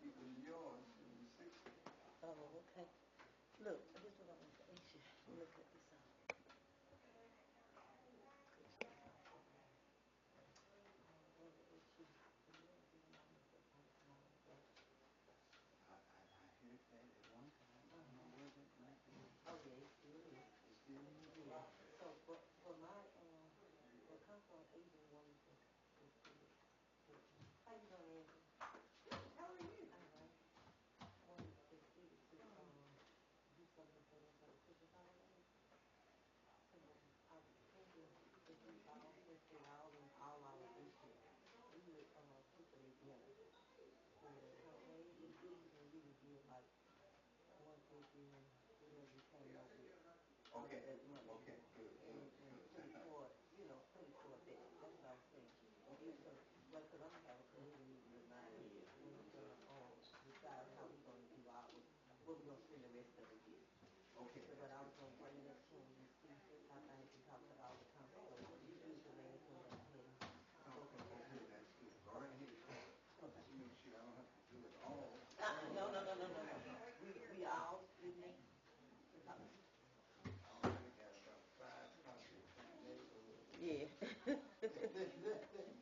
people than yours. It was 60. Oh, okay. Look, this is what I want to ask you. Look at this out. I heard that at one time. I don't know where that might be. Oh yeah, it still is. It still is. Yeah. So, but my the council on aging wanted to how you doing, Andrew? How are you? All right. Wanted the city to do something for them for the Christmas holidays. So I was thinking if we all listed all our wishes, we would pay for their dinner. For maybe we even really give like 150, whatever we came up with. Okay. That money. Okay. Good. And put it toward, put it toward that. That's what I was saying. And give some, well, because I'm gonna have a committee meeting with mine, and we're gonna decide how we're gonna do ours, what we're gonna spend the rest of it with. Okay. So, but I was gonna bring it up to him and see how things can talk to all the council. You do the last one that I had. Okay. Good. That's good. Go right ahead. Just make sure I don't have to do it all. No. We all split it. I already got about 5 projects on that. Yeah.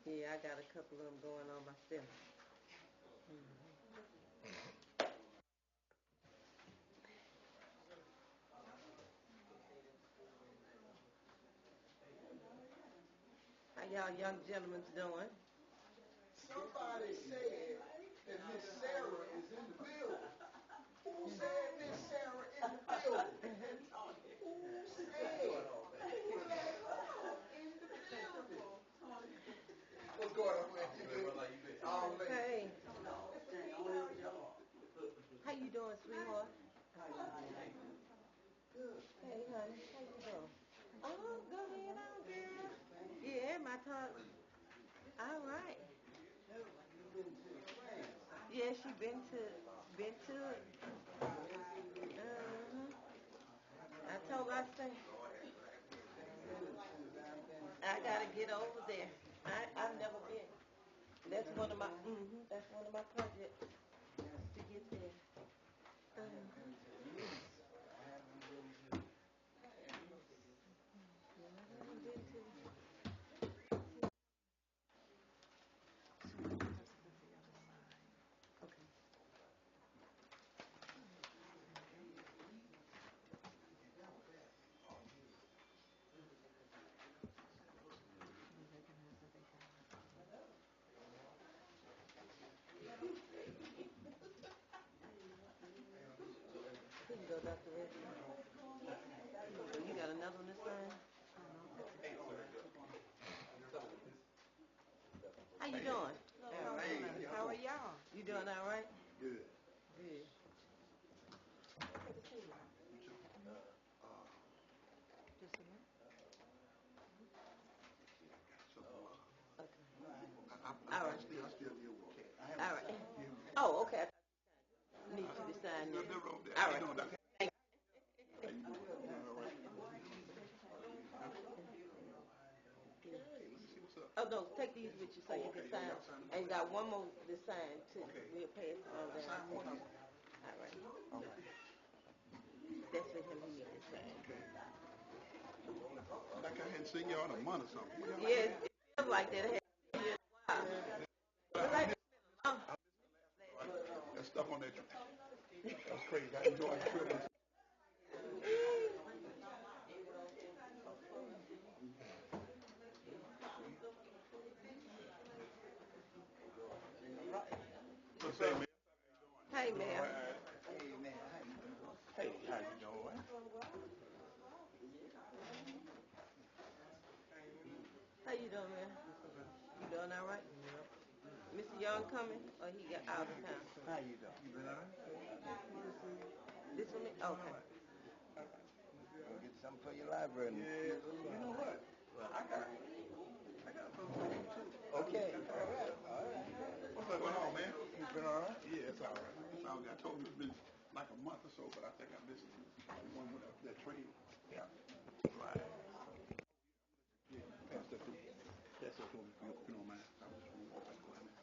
Yeah, I got a couple of them going on myself. How y'all young gentlemen doing? Somebody said that Miss Sarah is in the building. Who said Miss Sarah in the building? Who said? Who let her in the building? What's going on, man? You good? All late. Hey. How you doing, sweetheart? Good. Hey, honey. How you doing? Oh, go ahead on, girl. Yeah, my tongue. All right. You've been to France. Yeah, she been to it. I told her I say I gotta get over there. I've never been. That's one of my projects to get there. I have been to Nice. I haven't been to I haven't been to. Okay. Here you go, Dr. Red. So you got another one to sign? How you doing? All right. How are y'all? You doing all right? good. Good. Just a minute. Okay. All right. I still deal with it. All right. Oh, okay. I need you to sign this. All right. Thank you. Oh no, take these with you so you can sign. And you got one more to sign too. We'll pass it on down. All right. That's for him. He needs to sign. Like I hadn't seen y'all in a month or something. Yeah, it feels like that. It has been a while. But like, That stuff on that trip. That was crazy. I enjoyed the trip. What's up, man? hey man, Hey, man, how you doing? Hey, how you doing? how you doing, man? You doing all right? Mr. Young coming, or he got out of town? How you doing? You been all right? This one, okay. Go get something for your library. Yeah, you know what? Well, I got something for you too. Okay, all right. What's going on, man? You been all right? Yeah, it's all right. It's all good. I told you it's been like a month or so, but I think I missed one with that train. Yeah. Right. Yeah, pass that through. Pass that through if you don't mind. I was just going to walk back around there.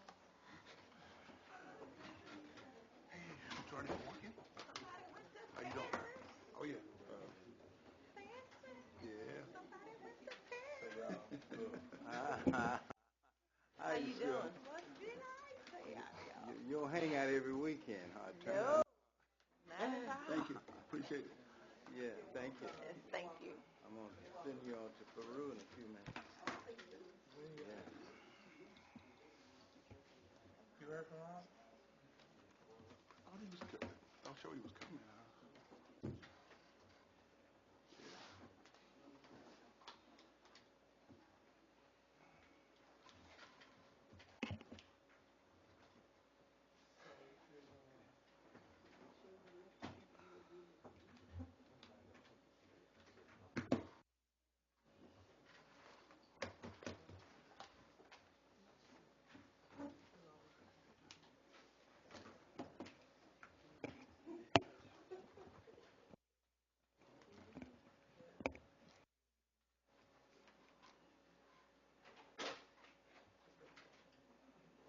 every weekend. Hard turn. No, not at all. Thank you. Appreciate it. Yeah, thank you. Yes, thank you. I'm going to send you on to Peru in a few minutes. Yeah. You heard from Ron? I'm sure he was coming.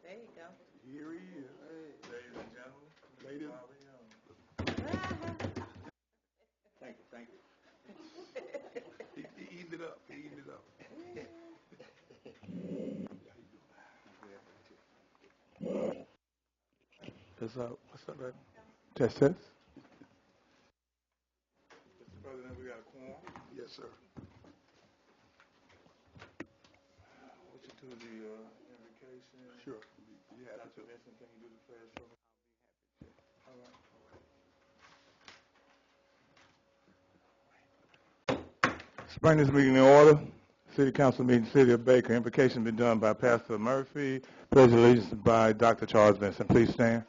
There you go. Here he is. Ladies and gentlemen, Ladies. Bobby Young. Thank you. Thank you. He eased it up. He eased it up. What's up? What's up, baby? Test. Mr. President, we got a quorum. Yes, sir. What you do the invocation? Sure. Yeah. Dr. Vincent, can you do the pledge for me? All right. Let's bring this meeting in order. City Council meeting, City of Baker. Invocation been done by Pastor Murphy. Pledge allegiance by Dr. Charles Vincent. Please stand.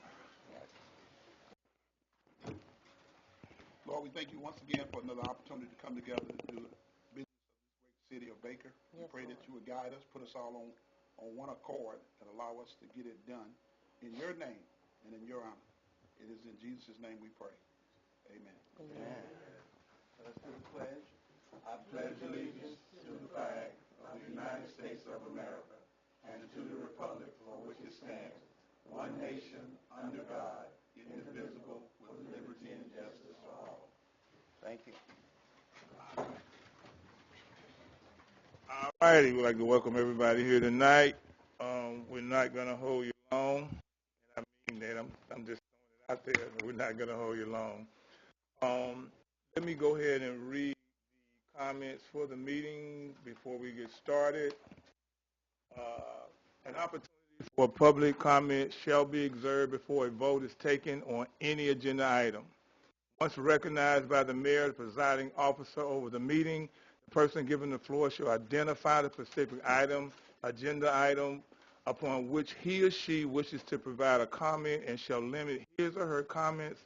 Lord, we thank you once again for another opportunity to come together to do business of this great city of Baker. We Yes, pray Lord. that you would guide us, put us all on one accord, and allow us to get it done in your name and in your honor. It is in Jesus' name we pray. Amen. Amen. Let's do the pledge. I pledge allegiance to the flag of the United States of America and to the republic for which it stands, one nation, under God, indivisible, with liberty and justice for all. Thank you. All righty, we'd like to welcome everybody here tonight. We're not going to hold you long. And I mean that. I'm just throwing it out there. We're not going to hold you long. Let me go ahead and read the comments for the meeting before we get started. An opportunity for public comment shall be observed before a vote is taken on any agenda item. Once recognized by the mayor, the presiding officer over the meeting, the person given the floor shall identify the specific agenda item upon which he or she wishes to provide a comment and shall limit his or her comments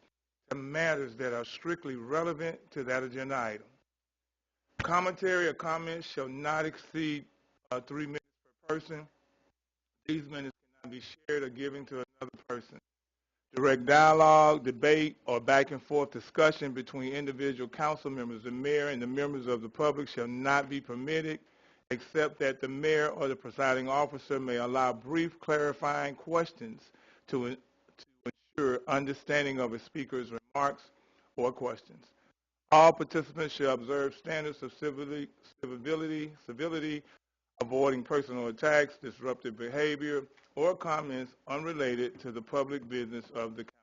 to matters that are strictly relevant to that agenda item. Commentary or comments shall not exceed 3 minutes per person. These minutes cannot be shared or given to another person. Direct dialogue, debate, or back and forth discussion between individual council members, the mayor, and the members of the public shall not be permitted, except that the mayor or the presiding officer may allow brief clarifying questions to ensure understanding of a speaker's remarks or questions. All participants shall observe standards of civility, avoiding personal attacks, disruptive behavior, or comments unrelated to the public business of the council.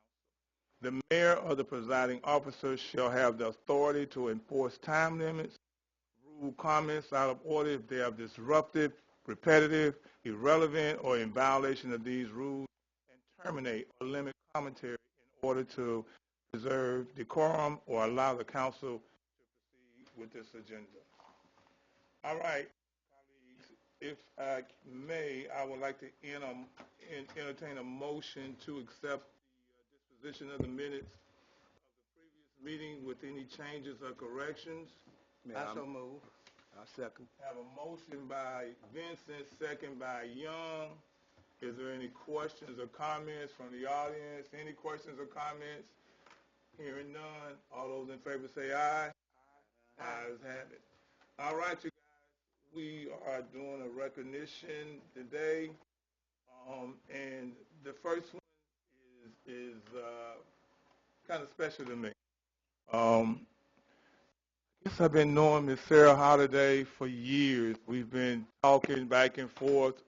The mayor or the presiding officer shall have the authority to enforce time limits, rule comments out of order if they are disruptive, repetitive, irrelevant, or in violation of these rules, and terminate or limit commentary in order to preserve decorum or allow the council to proceed with this agenda. All right. If I may, I would like to entertain a motion to accept the disposition of the minutes of the previous meeting with any changes or corrections. I so move. I second. Have a motion by Vincent, second by Young. Is there any questions or comments from the audience? Any questions or comments? Hearing none. All those in favor say aye. Ayes have it. All right, you guys. We are doing a recognition today, and the first one is kind of special to me. I guess I've been knowing Miss Sarah Holiday for years. We've been talking back and forth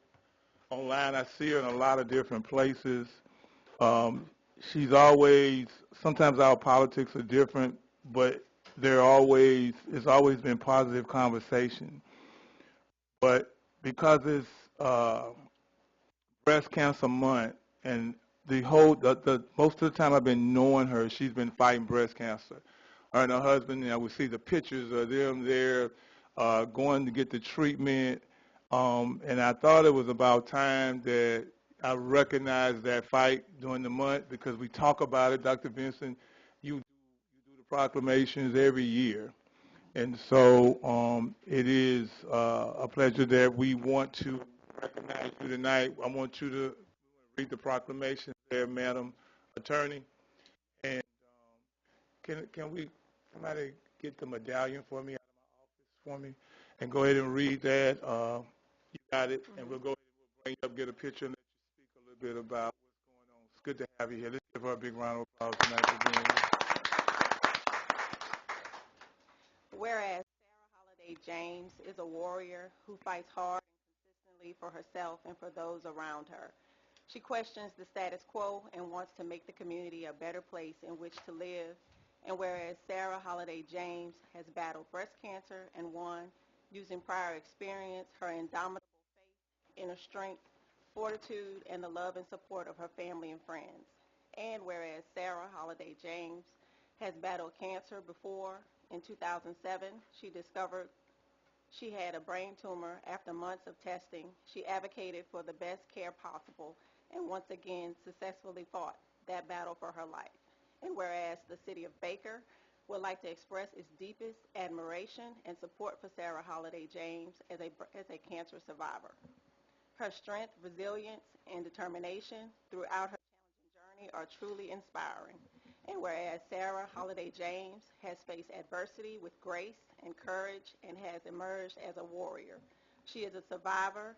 online. I see her in a lot of different places. she's always, sometimes our politics are different, but it's always been positive conversation. But because it's breast cancer month, and the most of the time I've been knowing her, she's been fighting breast cancer. Her and her husband, and I would see the pictures of them there going to get the treatment. And I thought it was about time that I recognized that fight during the month, because we talk about it. Dr. Vincent, you do the proclamations every year. And so it is a pleasure that we want to recognize you tonight. I want you to read the proclamation there, Madam Attorney. And can we, somebody get the medallion for me out of my office for me? And go ahead and read that. You got it. And we'll go ahead and we'll bring you up, get a picture, and let you speak a little bit about what's going on. It's good to have you here. Let's give her a big round of applause tonight for being here. Whereas Sarah Holiday James is a warrior who fights hard and consistently for herself and for those around her. She questions the status quo and wants to make the community a better place in which to live. And whereas Sarah Holiday James has battled breast cancer and won, using prior experience, her indomitable faith, inner strength, fortitude, and the love and support of her family and friends. And whereas Sarah Holiday James has battled cancer before, in 2007, she discovered she had a brain tumor. After months of testing, she advocated for the best care possible and once again successfully fought that battle for her life. And whereas the city of Baker would like to express its deepest admiration and support for Sarah Holiday James as a cancer survivor. Her strength, resilience, and determination throughout her challenging journey are truly inspiring. And whereas Sarah Holiday James has faced adversity with grace and courage and has emerged as a warrior, she is a survivor and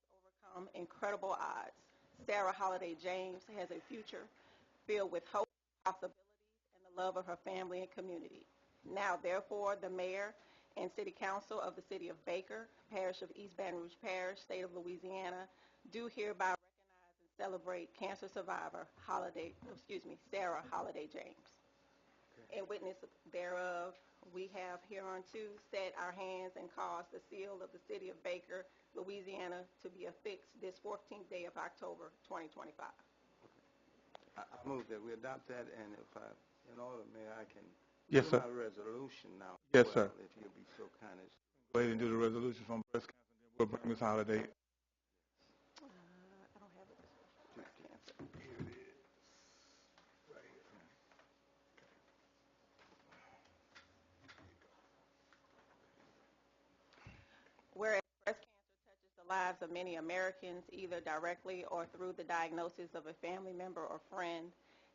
has overcome incredible odds. Sarah Holiday James has a future filled with hope, possibilities, and the love of her family and community. Now, therefore, the mayor and city council of the city of Baker, parish of East Baton Rouge Parish, state of Louisiana, do hereby recognize and celebrate cancer survivor Sarah Holiday James. In witness thereof, we have hereunto set our hands and caused the seal of the city of Baker, Louisiana, to be affixed this 14th day of October, 2025. I move that we adopt that, and in order, Mayor, I can Yes, do sir. my resolution now. Yes, well, sir. If you'll be so kind as. Go ahead and do the resolution from breast cancer, and then we'll bring Ms. Holiday. I don't have it. Breast cancer. Here it is. Right here. Whereas breast cancer touches the lives of many Americans, either directly or through the diagnosis of a family member or friend,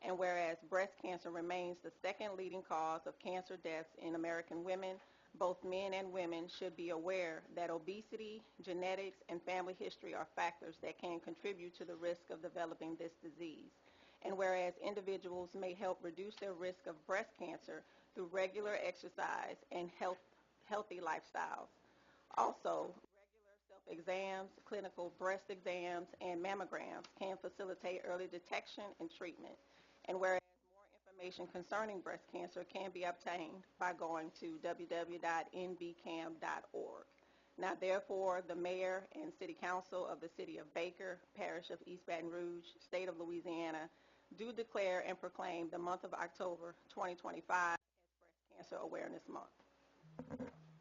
and whereas breast cancer remains the second leading cause of cancer deaths in American women, both men and women should be aware that obesity, genetics, and family history are factors that can contribute to the risk of developing this disease. And whereas individuals may help reduce their risk of breast cancer through regular exercise and healthy lifestyles. Also, regular self-exams, clinical breast exams, and mammograms can facilitate early detection and treatment. And whereas more information concerning breast cancer can be obtained by going to www.nbcam.org. Now, therefore, the mayor and city council of the city of Baker, parish of East Baton Rouge, state of Louisiana, do declare and proclaim the month of October 2025 as Breast Cancer Awareness Month.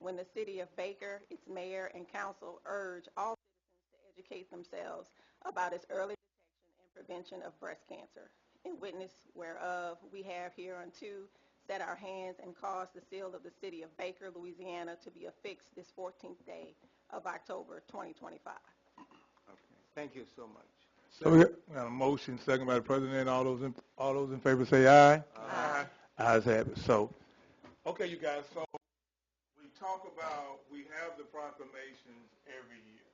When the city of Baker, its mayor, and council urge all citizens to educate themselves about its early detection and prevention of breast cancer. In witness whereof, we have hereunto set our hands and caused the seal of the city of Baker, Louisiana, to be affixed this 14th day of October 2025. Okay. Thank you so much. So we got a motion, second by the president. All those in favor say aye. Aye. Ayes have it. So, okay, you guys. So we have the proclamations every year,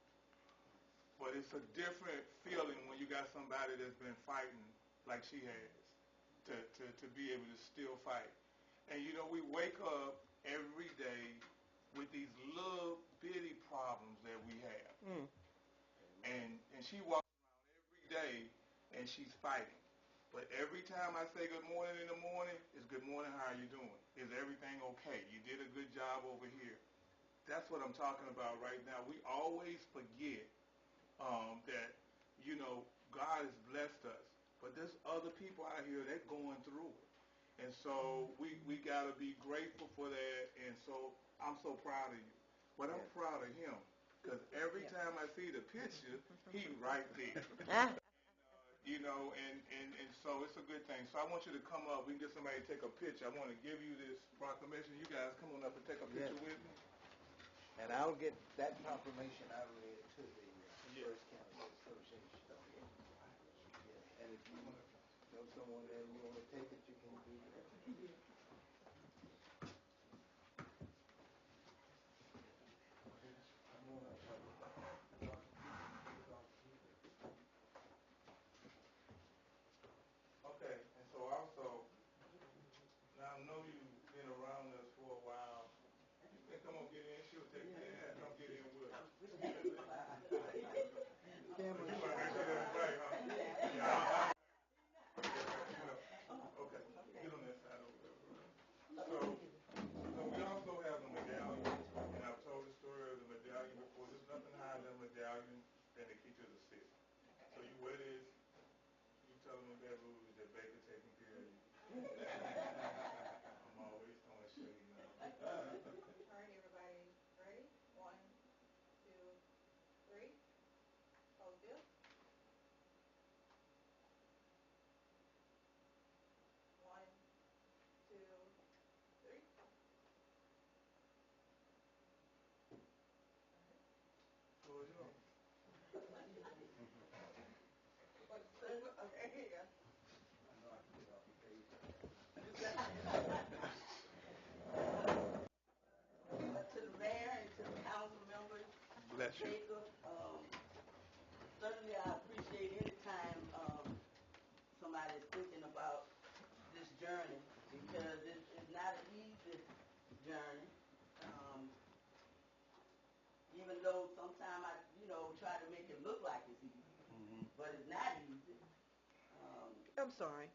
but it's a different feeling when you got somebody that's been fighting like she has to be able to still fight. And you know, we wake up every day with these little bitty problems that we have, and she walks around every day and she's fighting. But every time I say good morning in the morning, it's good morning, how are you doing? Is everything okay? You did a good job over here. That's what I'm talking about right now. We always forget that, God has blessed us. But there's other people out here, they're going through it. And so we got to be grateful for that. And so I'm so proud of you. But I'm proud of him. Because every time I see the picture, he right there. And so it's a good thing. So I want you to come up. We can get somebody to take a picture. I want to give you this proclamation. You guys come on up and take a picture with me. And I'll get that proclamation I read to the First County Association. Yeah. And if you know someone there and you want to take it, you can do that. Okay, and so also, now I know you've been around us for a while. You can come on, get in. She'll take you in. Come get in with us. Camera. You want to make sure that's right, huh? Yeah. Okay, get on that side over there. So we also have the medallion, and I've told the story of the medallion before. There's nothing higher than a medallion than the key to the city. So you wear this, you tell them in Baton Rouge that Baker taking care of you. I'm always throwing shade now. All right, everybody, ready? 1, 2, 3. Hold still. 1, 2, 3. So is yours. Okay, here you go. I know I can get off the page. To the mayor and to the council members, Bless you. Jacob, certainly I appreciate any time somebody's thinking about this journey because it's not an easy journey. Even though sometimes I, try to make it look like it's easy, but it's not easy. I'm sorry.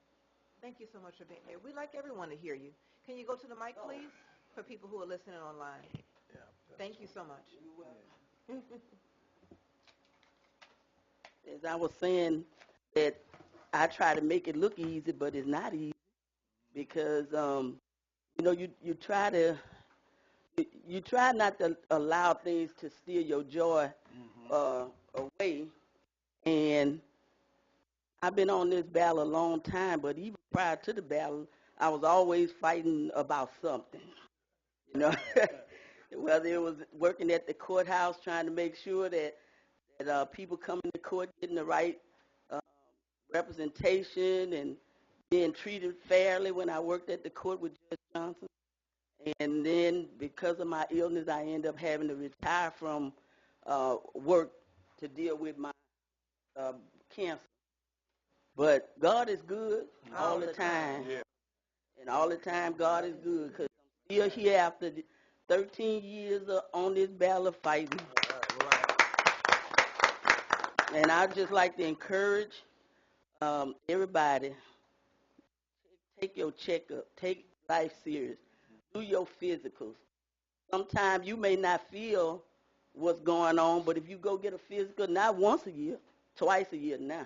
Thank you so much for being here. We'd like everyone to hear you. Can you go to the mic, please, for people who are listening online? Yeah. Thank you so much. You're welcome. As I was saying, that I try to make it look easy, but it's not easy because you try to you try not to allow things to steal your joy away. And I've been on this battle a long time, but even prior to the battle, I was always fighting about something. You know, whether it was working at the courthouse trying to make sure that people coming to court getting the right uh, representation and being treated fairly when I worked at the court with Judge Johnson. And then because of my illness, I ended up having to retire from work to deal with my uh, cancer. But God is good all the time. Yeah. And all the time, God is good because I'm still here after 13 years on this battle of fighting. And I'd just like to encourage everybody, take your checkup, take life serious, do your physicals. Sometimes you may not feel what's going on, but if you go get a physical, not once a year, twice a year now,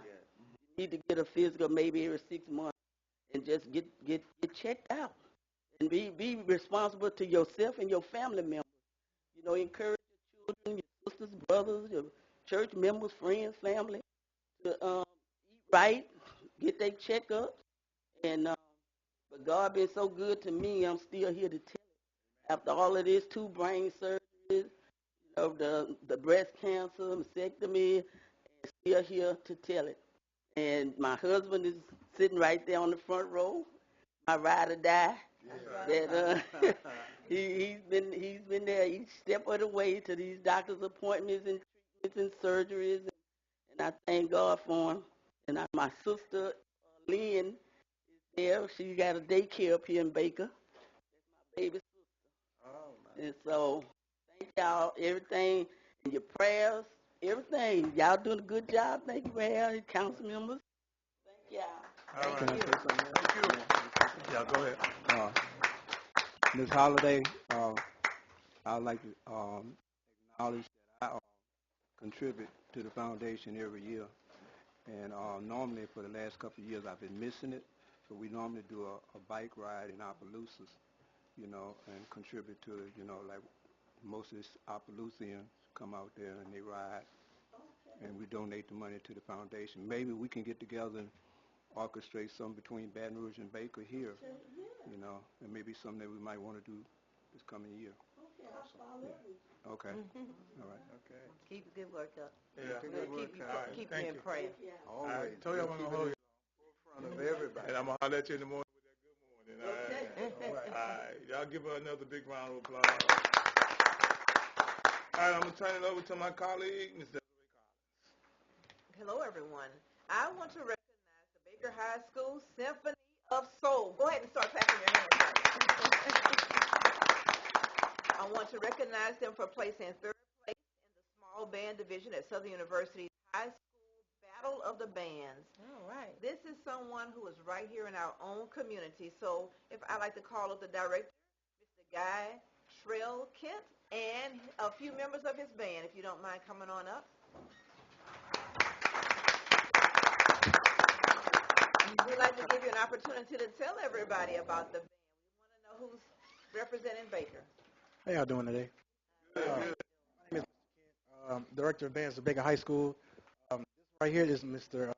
you need to get a physical maybe every 6 months and just get checked out. And be responsible to yourself and your family members. Encourage your children, your sisters, brothers, your church members, friends, family to eat right, get their checkups. And but God been so good to me, I'm still here to tell it. After all of this, 2 brain surgeries, the breast cancer, mastectomy, and still here to tell it. And my husband is sitting right there on the front row, my ride or die. That he's been there each step of the way to these doctor's appointments and treatments and surgeries, and I thank God for him. And my sister Lynn is there. She got a daycare up here in Baker. That's my baby sister. Oh, and so thank y'all, everything, and your prayers, everything. Y'all doing a good job. Thank you, Mayor and council members. Thank Yeah. All right. Can I say something? Thank you. Yeah, go ahead. Ms. Holiday, I'd like to acknowledge that I contribute to the foundation every year. And normally for the last couple of years I've been missing it. So we normally do a bike ride in Opelousas, and contribute to it, like most of these Opelousians come out there and they ride. And we donate the money to the foundation. Maybe we can get together and orchestrate something between Baton Rouge and Baker here, and maybe something that we might want to do this coming year. Okay. All right. Okay. Keep the good work up. Yeah. Keep Thank you in you. prayer. Always. I told you I'm going to hold you. In front of everybody. And I'm going to holler at you in the morning with that good morning. All right. All right. Y'all give her another big round of applause. All right, I'm going to turn it over to my colleague, Mr. Hello, everyone. I want to recognize the Baker High School Symphony of Soul. Go ahead and start clapping your hands. I want to recognize them for placing third place in the small band division at Southern University's High School Battle of the Bands. All right. This is someone who is right here in our own community. So if I'd like to call up the director, Mr. Guy Trell Kent, and a few members of his band, if you don't mind coming on up. We'd like to give you an opportunity to tell everybody about the band. We want to know who's representing Baker. How y'all doing today? Good. My name is Mr. Kent, Director of Bands at Baker High School. This right here is Mr.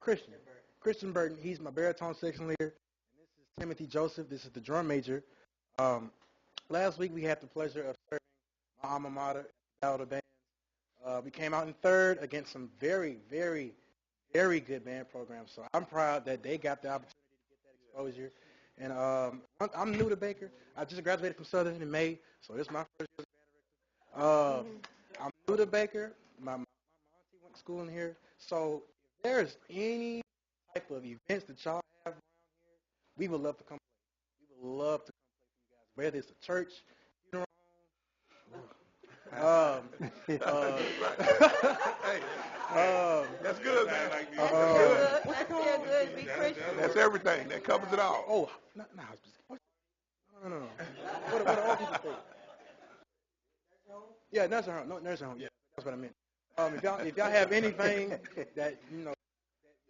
Christian Burton. He's my baritone section leader. And this is Timothy Joseph. This is the drum major. Last week we had the pleasure of serving my alma mater at the Battle of the Bands. We came out in third against some very, very, very good band programs. So I'm proud that they got the opportunity to get that exposure. And I'm new to Baker. I just graduated from Southern in May, so this is my first year as a band director. I'm new to Baker. My auntie went to school in here. So if there's any type of events that y'all have around here, we would love to come play. We would love to come play for you guys, whether it's a church, funeral home. That's good, man. That's still good. That's still good. Be Christian. That's everything. That covers it all. Oh, no. What do all people say? Yeah, nursing home. No, nursing home. Yeah, that's what I meant. If y'all have anything that that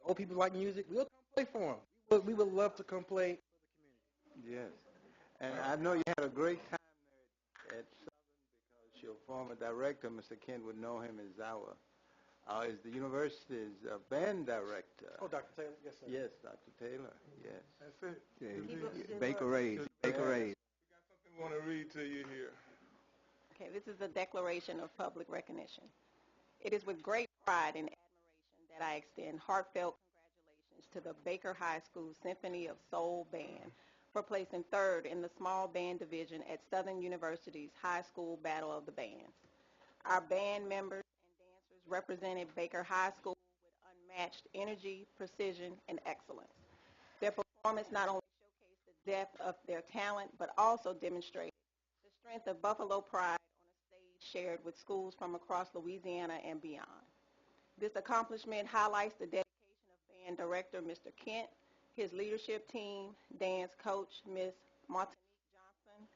old people like music, we'll come play for them. We would love to come play for the community. Yes. And I know you had a great time there at Southern because your former director, Mr. Kent, would know him as is the university's band director. Oh, Dr. Taylor, yes, sir. Yes, Dr. Taylor. Yes. That's it. Yeah, Baker Aid. Baker Aid. We got something we want to read to you here. Okay, this is the Declaration of Public Recognition. It is with great pride and admiration that I extend heartfelt congratulations to the Baker High School Symphony of Soul Band for placing third in the small band division at Southern University's High School Battle of the Bands. Our band members and dancers represented Baker High School with unmatched energy, precision, and excellence. Their performance not only showcased the depth of their talent, but also demonstrated the strength of Buffalo pride on a stage shared with schools from across Louisiana and beyond. This accomplishment highlights the dedication of band director Mr. Kent, his leadership team, dance coach Ms. Martinique Johnson,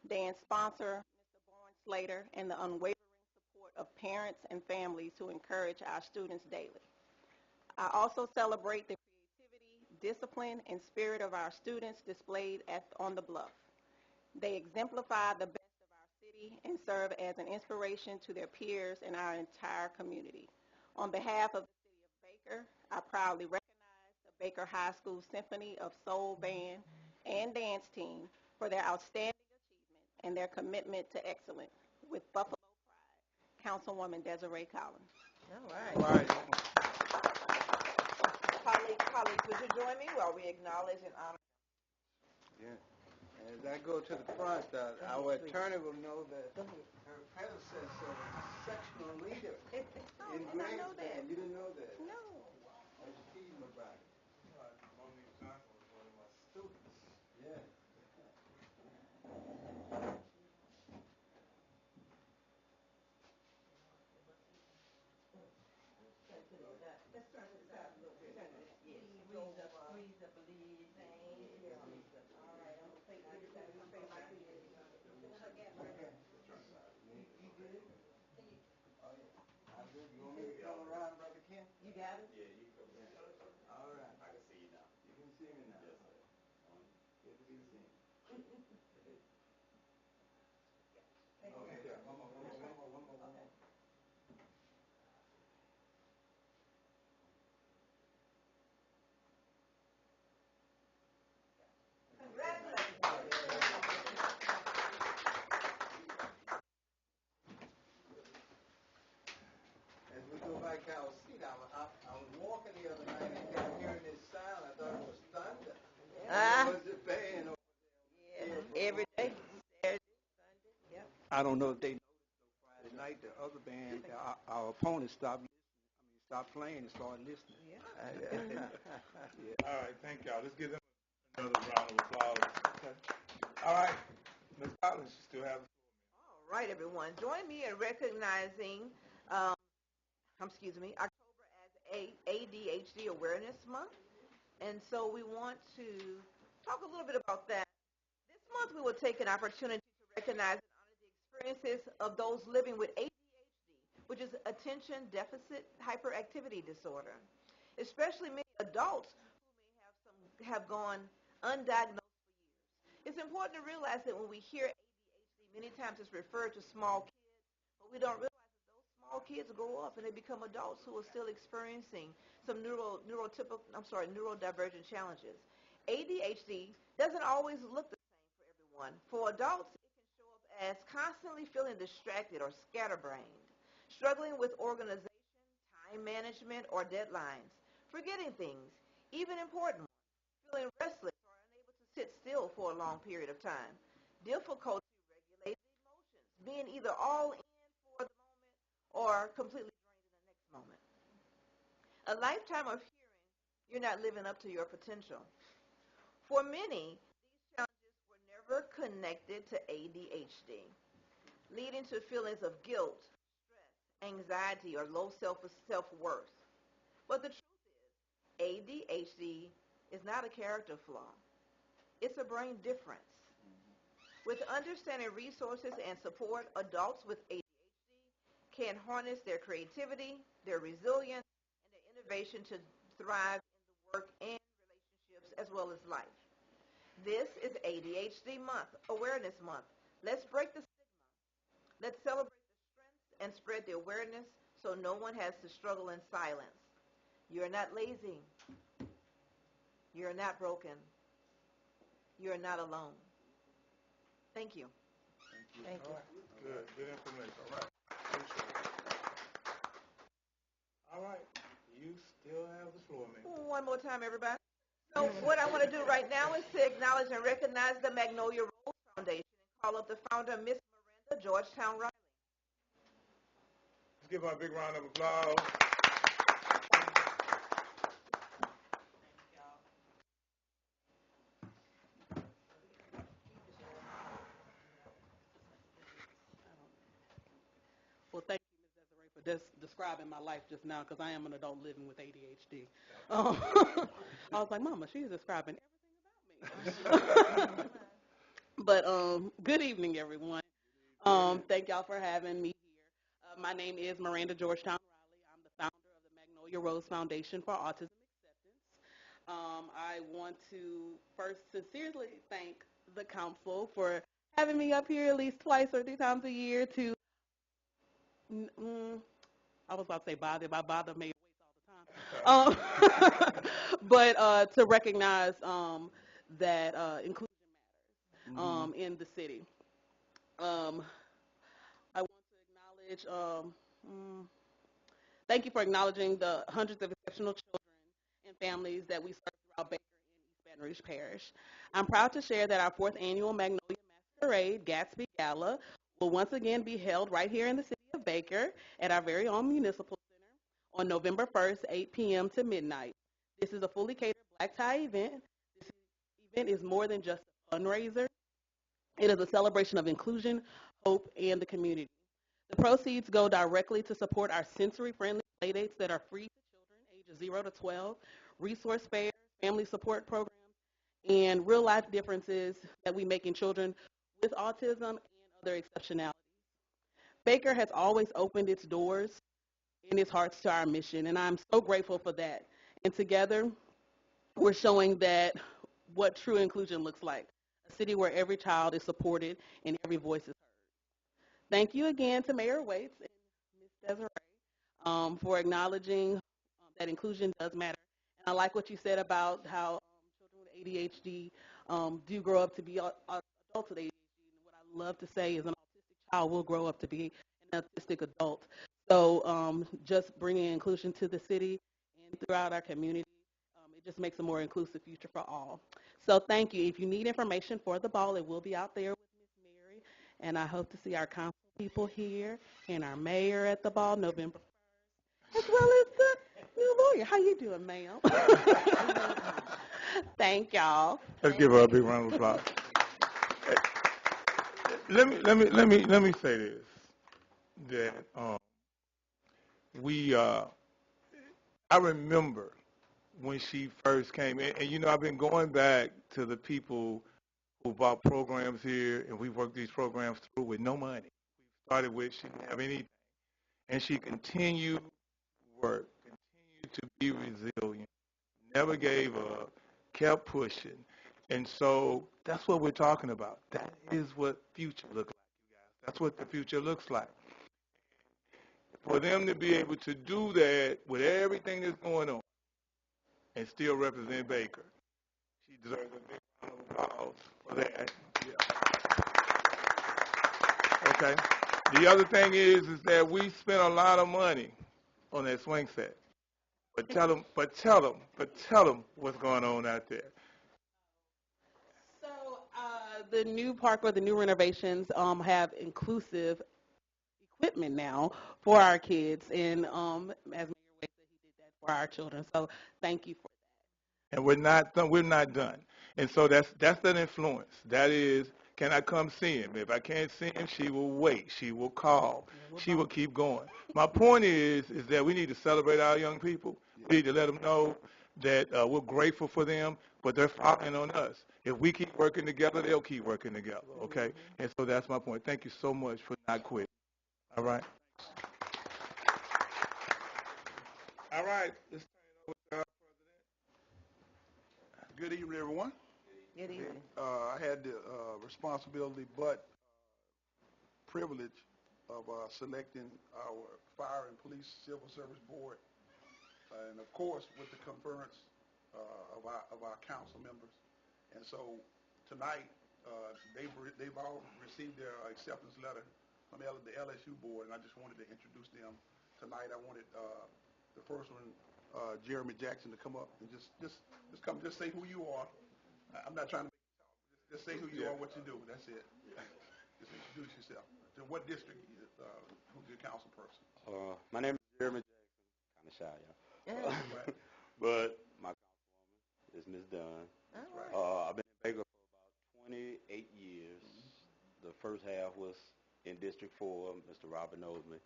dance sponsor Mr. Bourne Slater, and the unwavering support of parents and families who encourage our students daily. I also celebrate the creativity, discipline, and spirit of our students displayed on the bluff. They exemplify the best of our city and serve as an inspiration to their peers and our entire community. On behalf of the City of Baker, I proudly recognize the Baker High School Symphony of Soul Band and dance team for their outstanding achievement and their commitment to excellence. With Buffalo pride, Councilwoman Desiree Collins. All right. Colleagues, would you join me while we acknowledge and honor? Yeah. As I go to the front, our attorney will know that her predecessor was sectional leader in Grant's band. You didn't know that? No. I was teasing about it. Monique Johnson was one of my students. Yeah. Let's turn to the side a little bit. As we go back to our seat, I was walking the other night and kept hearing this sound. I thought it was thunder. Ah. Was it band? Yeah, every day, Saturday, Sunday, yep. I don't know if they noticed though, Friday night, the other band, our opponents stopped listening. Stopped playing and started listening. Yeah. All right, thank y'all. Let's give them another round of applause. Okay. All right, Ms. Collins, you still have the floor, All right, everyone. Join me in recognizing, October as ADHD Awareness Month. And so we want to talk a little bit about that. This month we will take an opportunity to recognize and honor the experiences of those living with ADHD, which is Attention Deficit Hyperactivity Disorder, especially many adults who have gone undiagnosed for years. It's important to realize that when we hear ADHD, many times it's referred to small kids, but we don't realize that those small kids grow up and they become adults who are still experiencing some neurodivergent challenges. ADHD doesn't always look the same for everyone. For adults, it can show up as constantly feeling distracted or scatterbrained, struggling with organization, time management, or deadlines, forgetting things, even important ones, feeling restless or unable to sit still for a long period of time, difficulty regulating emotions, being either all in for the moment or completely drained in the next moment. A lifetime of hearing you're not living up to your potential. For many, these challenges were never connected to ADHD, leading to feelings of guilt, stress, anxiety, or low self-worth. But the truth is, ADHD is not a character flaw. It's a brain difference. With understanding resources and support, adults with ADHD can harness their creativity, their resilience, and their innovation to thrive in the work and relationships as well as life. This is ADHD Month, Awareness Month. Let's break the stigma. Let's celebrate the strengths and spread the awareness so no one has to struggle in silence. You're not lazy. You're not broken. You're not alone. Thank you. Thank you. All right. Good information. All right. Appreciate it. All right. You still have the floor, ma'am. One more time, everybody. So what I want to do right now is to acknowledge and recognize the Magnolia Rose Foundation and call up the founder, Miss Miranda Georgetown Riley. Let's give her a big round of applause. Well, thank you, Ms. Desiree, for describing my life just now, because I am an adult living with ADHD. I was like, Mama, she's describing everything about me. But good evening, everyone. Thank y'all for having me here. My name is Miranda Georgetown Riley. I'm the founder of the Magnolia Rose Foundation for Autism Acceptance. I want to first sincerely thank the council for having me up here at least twice or three times a year to I was about to say bother, but I bother may waste all the time. But to recognize that inclusion matters in the city. Um, I want to acknowledge, thank you for acknowledging the hundreds of exceptional children and families that we serve throughout Baker and East Baton Rouge Parish. I'm proud to share that our fourth annual Magnolia Masquerade Gatsby Gala will once again be held right here in the city of Baker at our very own municipal center on November 1st, 8 p.m. to midnight. This is a fully catered black tie event. This event is more than just a fundraiser. It is a celebration of inclusion, hope, and the community. The proceeds go directly to support our sensory-friendly playdates that are free to children ages 0 to 12, resource fairs, family support programs, and real-life differences that we make in children with autism and other exceptionalities. Baker has always opened its doors and its hearts to our mission, and I'm so grateful for that. And together, we're showing that what true inclusion looks like, a city where every child is supported and every voice is heard. Thank you again to Mayor Waits and Ms. Desiree for acknowledging that inclusion does matter. And I like what you said about how children with ADHD do grow up to be adults with ADHD. And what I love to say is an autistic child will grow up to be an autistic adult. So just bringing inclusion to the city and throughout our community, it just makes a more inclusive future for all. So thank you. If you need information for the ball, it will be out there with Ms. Mary. And I hope to see our council people here and our mayor at the ball November 1st, as well as the new lawyer. How you doing, ma'am? Thank y'all. Let's give her a big round of applause. Let me say this, that I remember when she first came in, and I've been going back to the people who bought programs here, and we worked these programs through with no money. We started with, she didn't have anything, and she continued to work, continued to be resilient, never gave up, kept pushing. And so that's what we're talking about. That is what future looks like, you guys. That's what the future looks like. For them to be able to do that with everything that's going on and still represent Baker, she deserves a big round of applause for that. Yeah. Okay. The other thing is that we spent a lot of money on that swing set. But tell them what's going on out there. So the new park or the new renovations have inclusive equipment now for our kids, and as Mayor Wade said, he did that for our children. So thank you for that. And we're not done. We're not done. And so that's that influence. That is, can I come see him? If I can't see him, she will wait. She will call. She will keep going. My point is that we need to celebrate our young people. We need to let them know that we're grateful for them, but they're following on us. If we keep working together, they'll keep working together, okay? And so that's my point. Thank you so much for not quitting. All right? All right. Let's turn it over to our president. Good evening, everyone. Good evening. I had the responsibility but privilege of selecting our Fire and Police Civil Service Board, and of course with the concurrence of our council members. And so tonight they've all received their acceptance letter from the LSU board, and I just wanted to introduce them tonight. I wanted the first one, Jeremy Jackson, to come up and just say who you are. I'm not trying to make you talk. Just say who you are, what you do. That's it. Just introduce yourself. To what district? Who's your council person? My name is Jeremy Jackson. Kind of shy, y'all. Right. But my councilwoman is Ms. Dunn. That's right. I've been in Baker for about 28 years. The first half was in District 4. Mr. Robert knows me.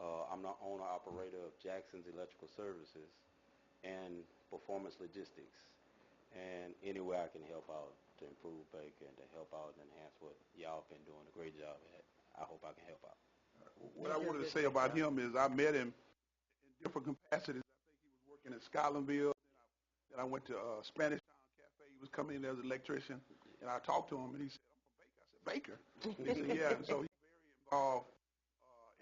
I'm the owner-operator of Jackson's Electrical Services and Performance Logistics. And any way I can help out to improve Baker and to help out and enhance what y'all been doing a great job at, I hope I can help out. What I wanted to say about him is I met him in different capacities. I think he was working in Scotlandville. Then I went to Spanish Town Cafe. He was coming in as an electrician, and I talked to him, and he said, "I'm from Baker." I said, "Baker?" And he said, "Yeah." And so he's very involved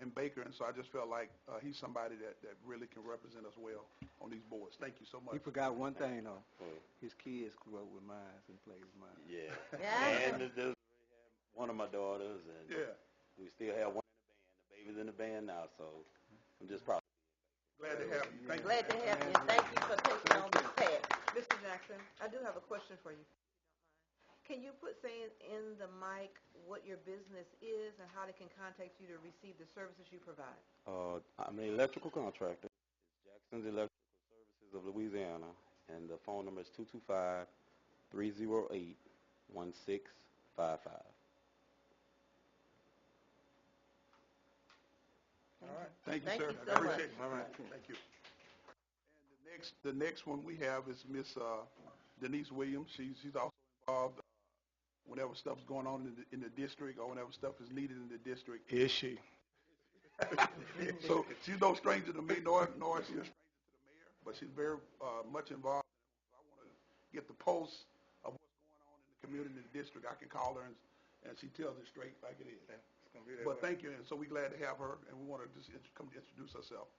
in Baker, and so I just felt like he's somebody that really can represent us well on these boards. Thank you so much. He forgot one thing, though. His kids grew up with mine and played with mine. Yeah. Yeah. And Ms. Desiree had one of my daughters, and we still have one in the band. The baby's in the band now, so I'm just proud. Glad to have you. Thank you. Glad to have you. Thank you for taking on this task. Mr. Jackson, I do have a question for you. Can you say in the mic what your business is and how they can contact you to receive the services you provide? I'm an electrical contractor. It's Jackson's Electrical Services of Louisiana, and the phone number is 225-308-1655. All right. Thank you, Thank sir. you so I appreciate much. it. All right. Thank you. And the next one we have is Miss Denise Williams. She's also involved whenever stuff's going on in the district or whenever stuff is needed in the district. Is she? So she's no stranger to me, nor is she a stranger to the mayor, but she's very much involved. I want to get the pulse of what's going on in the community in the district, I can call her and she tells it straight like it is. Yeah, it's gonna be that But way. thank you, and so we're glad to have her, and we want her to just come to introduce herself.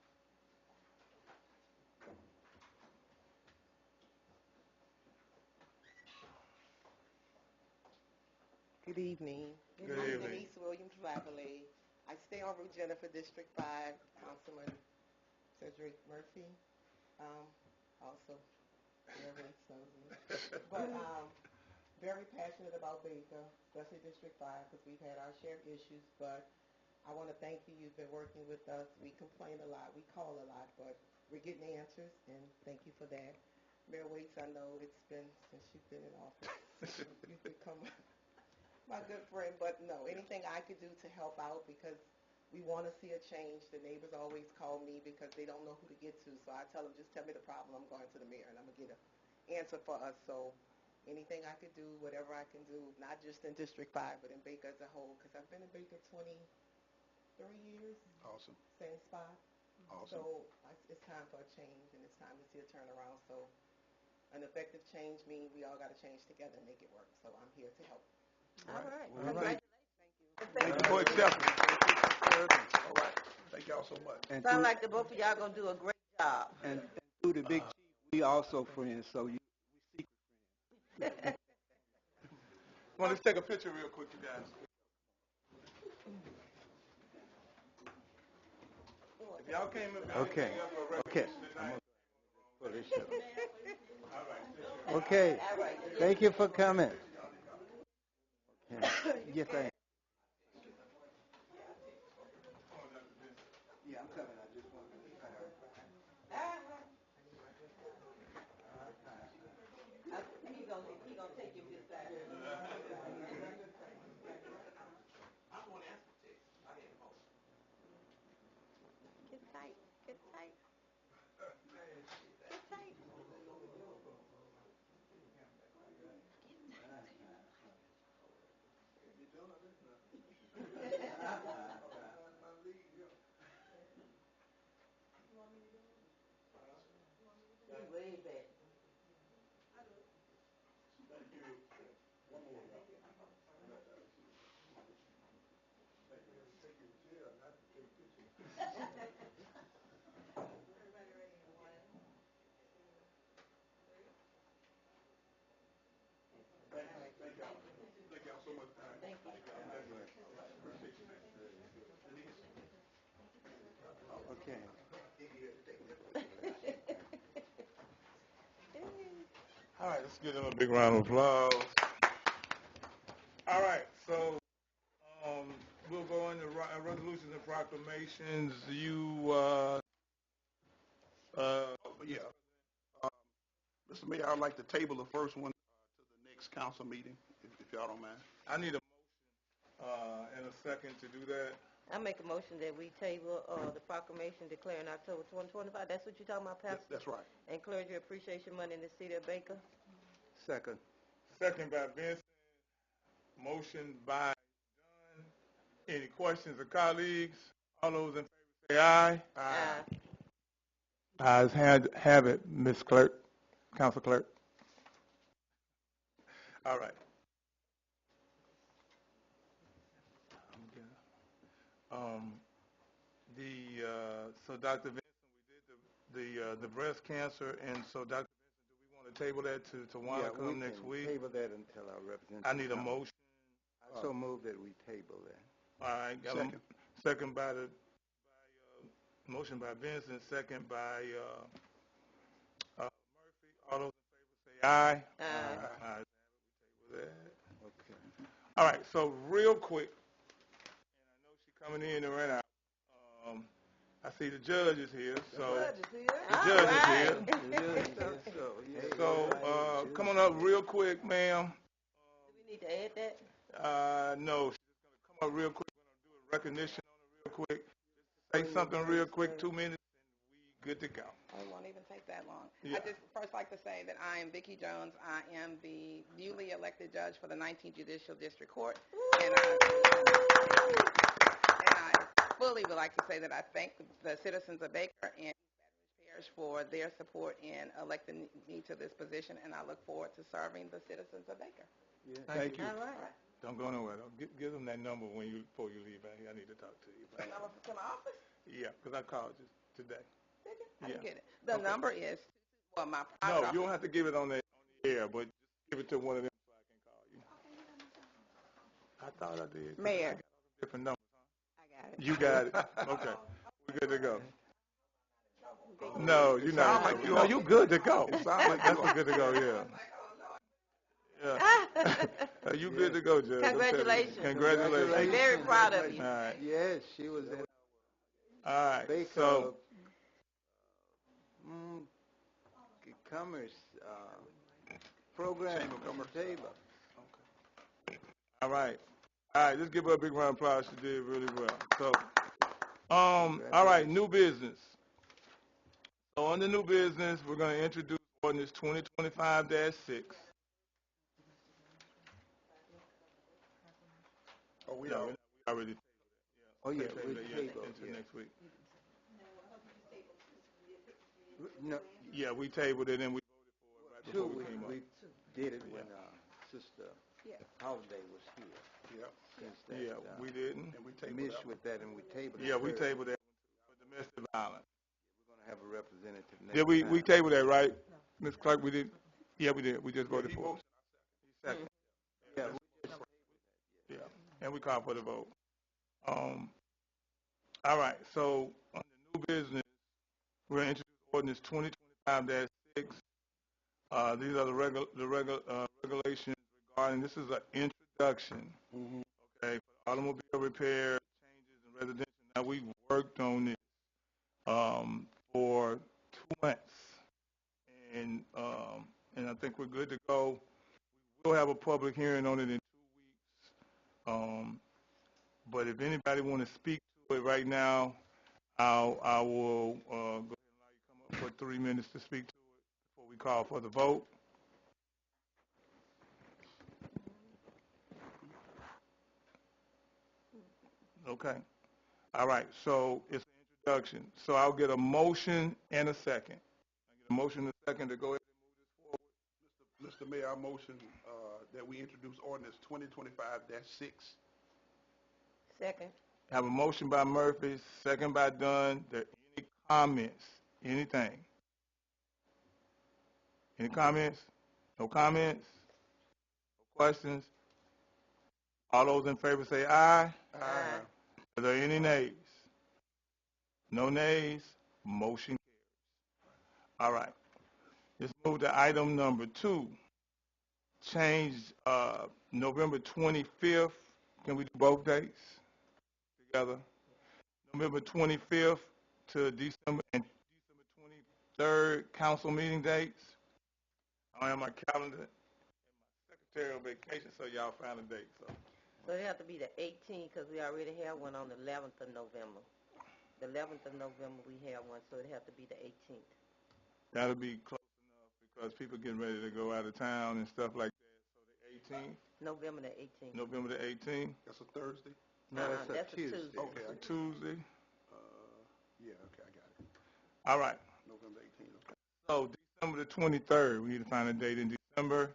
Good evening. Good I'm evening. Denise Williams-Lavallee. I stay on Route Jennifer, District 5, Councilman Cedric Murphy. Also, Mayor Waits knows me. But very passionate about Baker, especially District 5, because we've had our share of issues. But I want to thank you. You've been working with us. We complain a lot. We call a lot, but we're getting answers, and thank you for that. Mayor Waits, I know it's been since you've been in office. You've become my good friend, but no, anything I could do to help out because we want to see a change. The neighbors always call me because they don't know who to get to, so I tell them, just tell me the problem, I'm going to the mayor, and I'm going to get an answer for us. So anything I could do, whatever I can do, not just in District 5, but in Baker as a whole, because I've been in Baker 23 years, Awesome. same spot. Awesome. So it's time for a change, and it's time to see a turnaround. So an effective change means we all got to change together and make it work. So I'm here to help. All right. Well, thank you. Thank Thank you for accepting. All right. Thank y'all so much. And Sound like the both of y'all gonna do a great job. and through the big chief, we also friends, so you, we secret Well, let's take a picture real quick, you guys. If y'all came up, Okay. Okay. tonight. for this show. Okay. Thank you for coming. Okay. Yeah, thanks. Yeah, I'm coming. I just want to He gonna take you this side. Get tight. Get tight. Get tight. Way back. Everybody ready in 1, 2, 3. Thank y'all. Thank y'all so much. Thank you. Okay. All right, let's give them a big round of applause. All right, so we'll go into resolutions and proclamations. Yeah. Mr. Mayor, I'd like to table the first one to the next council meeting, if y'all don't mind. I need a motion and a second to do that. I make a motion that we table the proclamation declaring October 2025. That's what you're talking about, Pastor? That's right. And clergy appreciation money in the city of Baker. Second. Second by Vincent. Motion by Dunn. Any questions or colleagues? All those in favor say aye. Ayes have it, Ms. Clerk, Council Clerk. All right. So Dr. Vincent, we did the breast cancer, and so Dr. Vincent, do we want to table that to Wanacom next week? Table that until our representative. I need a motion. I so move that we table that. All right, got Second. Second by motion by Vincent, second by Murphy. All those in favor say aye. Aye. Ayes have it. We table that. Okay. All right, so real quick, and I know she's coming in and right out. I see the judge is here, so the judge is here. So come on up real quick, ma'am. Do we need to add that? No, she's just gonna come up real quick. We're gonna do a recognition on her real quick. Say something real quick, 2 minutes, and we good to go. It won't even take that long. Yeah. I just first like to say that I am Vicki Jones. I am the newly elected judge for the 19th Judicial District Court. And I fully would like to say that I thank the citizens of Baker and Parish for their support in electing me to this position, and I look forward to serving the citizens of Baker. Yeah. Thank you. All right. Don't go nowhere. Though. Give them that number before you leave out here. I need to talk to you. The number to my office? Yeah, because I called you today. Did you? I Yeah. didn't get it. The Okay. number is, well, my private No, office. you don't have to give it on the air, but just give it to one of them so I can call you. I thought I did. Mayor. Different numbers. I got it. You got it. Okay. We're good to go. No, you're not. sound like you No, are. you good to go. It sound like That's you are. good to go, yeah. Yeah. You good to go, Judge. I'm telling you. Congratulations. Congratulations. I'm very proud of you. All right. Yes, she was at All right. Baker So, Commerce program Chamber of Commerce. table. all right. All right, let's give her a big round of applause. She did really well. So, all right, new business. So, on the new business, we're going to introduce ordinance 2025-6. Oh, we No, are. we already Oh yeah, tabled we it, tabled. into Yeah. next week. No, Yeah, we tabled it and we voted for it right two before we came up. we did it when Sister Yeah. Holiday was here. Yeah. Since that, Yeah, we didn't. And we tabled missed that. with that, and we tabled it. Yeah, we third. tabled that for domestic violence. We're gonna have a representative next Did we time. tabled that, right? Ms. Clark, we did? Yeah, we did. We just Yeah, voted he for it. voted. Second. Yeah, we just Yeah, and we called for the vote. All right, so on the new business, we're going to introduce ordinance 2025-6. These are the regulations regarding, this is an introduction, Mm-hmm. okay, for automobile repair, changes in residential. Now, we've worked on this for 2 months, and I think we're good to go. We'll have a public hearing on it in 2 weeks. But if anybody want to speak to it right now, I will go ahead and allow you to come up for 3 minutes to speak to it before we call for the vote. Okay. All right. So it's an introduction. So I'll get a motion and a second. I get a motion and a second to go ahead and move this forward. Mr. Mayor, I motion that we introduce ordinance 2025-6. Second. Have a motion by Murphy, second by Dunn. There any comments? Anything? Any comments? No comments? No questions? All those in favor say aye. Aye. Are there any nays? No nays? Motion carries. All right. Let's move to item number 2. Change November 25th. Can we do both dates together? November 25th to December 23rd council meeting dates. I have my calendar and my secretary on vacation, so y'all find a date. So it have to be the 18th because we already have one on the 11th of November. The 11th of November we have one, so it have to be the 18th. That'll be close enough because people getting ready to go out of town and stuff like that. So the 18th, November the 18th. November the 18th. That's a Thursday? No, that's a Tuesday. Okay. It's a Tuesday. Yeah, okay, I got it. All right. November 18th. Okay. So December the 23rd, we need to find a date in December.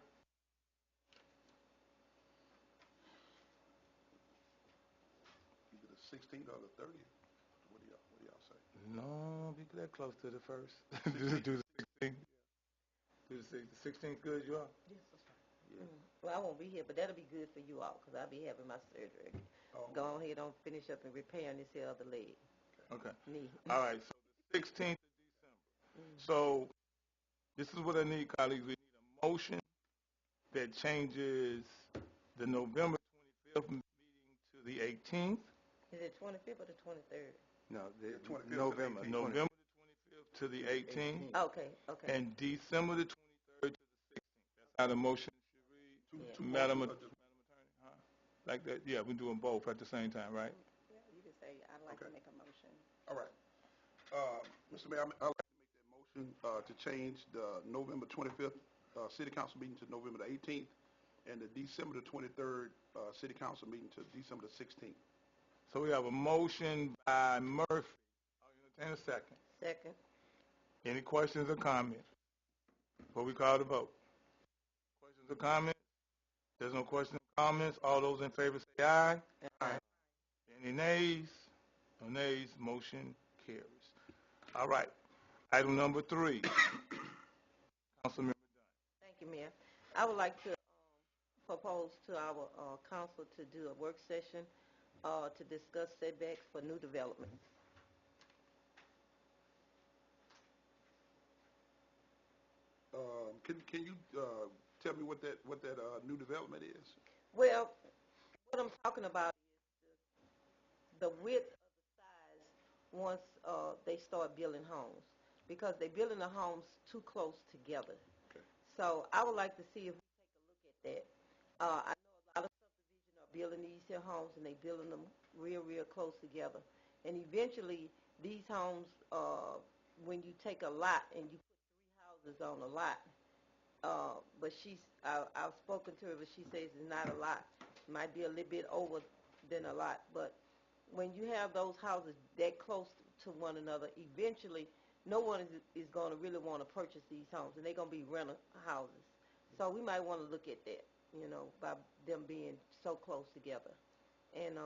Either the 16th or the 30th. What do y'all say? No, be that close to the first. Do the 16th. Do the 16th good, you all? Yes, that's right. Well, I won't be here, but that'll be good for you all because I'll be having my surgery. Oh. Go on ahead and finish up and repairing this here other leg. Okay. Knee. All right, so the 16th of December. So this is what I need, colleagues. We need a motion that changes the November 25th meeting to the 18th. Is it 25th or the 23rd? No, the 25th to November. 18th. November the 25th to the 18th. Okay, okay. And December the 23rd to the 16th. That's how the motion should read. Yeah. Madam Attorney, huh? Like that? Yeah, we're doing both at the same time, right? Yeah, you can say, I'd like to make a motion. All right. Mr. Mayor, I'd like to make that motion to change the November 25th city council meeting to November the 18th and the December the 23rd city council meeting to December the 16th. So we have a motion by Murphy. I'll entertain a second. Second. Any questions or comments before we call the vote? Questions or comments? There's no questions or comments. All those in favor say aye. Aye. Any nays? No nays. Motion carries. All right. Item number 3. Councilmember. Thank you, Mayor. I would like to propose to our council to do a work session to discuss setbacks for new developments. Can you tell me what that new development is? Well, what I'm talking about is the width of the size once they start building homes, because they're building the homes too close together. Okay. So I would like to see if we take a look at that. I know a lot of subdivisions are building these here homes, and they're building them real, real close together. And eventually, these homes, when you take a lot and you put 3 houses on a lot, but I've spoken to her, but she says it's not a lot. Might be a little bit over than a lot, but when you have those houses that close to one another, eventually no one is going to really want to purchase these homes, and they're going to be rental houses. So we might want to look at that, by them being so close together. And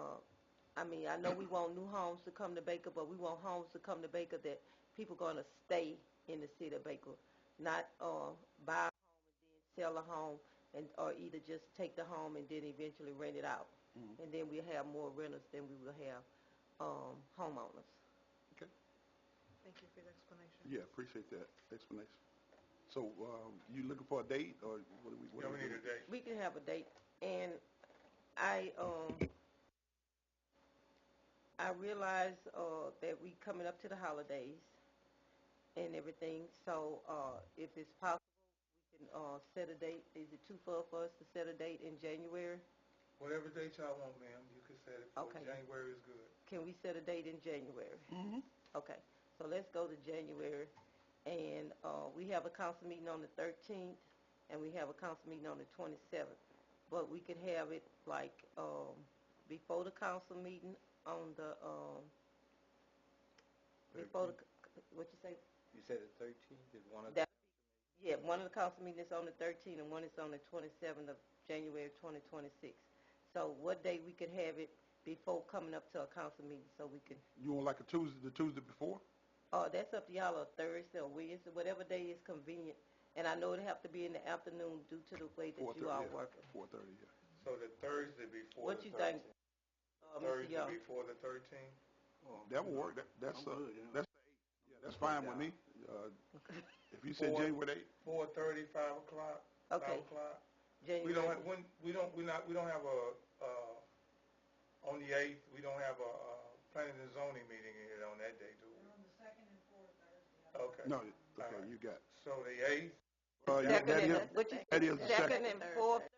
I know we want new homes to come to Baker, but we want homes to come to Baker that people going to stay in the city of Baker, not buy a home and then sell a home, or either just take the home and then eventually rent it out. Mm-hmm. And then we'll have more renters than we will have homeowners. Okay. Thank you for the explanation. Yeah, appreciate that explanation. So you looking for a date, or what do we? Yeah, we need a date. We can have a date, and I realize that we coming up to the holidays and everything. So if it's possible, we can set a date. Is it too far for us to set a date in January? Whatever date y'all want, ma'am, you can set it for. Okay. January is good. Can we set a date in January? Mm-hmm. Okay. So let's go to January, and we have a council meeting on the 13th, and we have a council meeting on the 27th. But we could have it like before the council meeting on the before the, what you say? You said the 13th is one of That, yeah, one of the council meetings is on the 13th, and one is on the 27th of January 2026. So what day we could have it before coming up to a council meeting, so we can. You want like the Tuesday before? That's up to y'all, or Thursday or Wednesday, whatever day is convenient. And I know it'll have to be in the afternoon due to the way that you are working. 4:30, yeah. So the Thursday before What the you think, 13th. Mr. Thursday Young? before the 13th. That will work. That's good, yeah. that's yeah, that's fine with me. If you said January 8th. 4:30, 5 o'clock. Okay. 5 o'clock. January. We don't have we don't have a on the 8th. We don't have a planning and zoning meeting here on that day, do we? They're on the second and fourth Thursday. No, okay, you got. So the 8th. That is the second and fourth.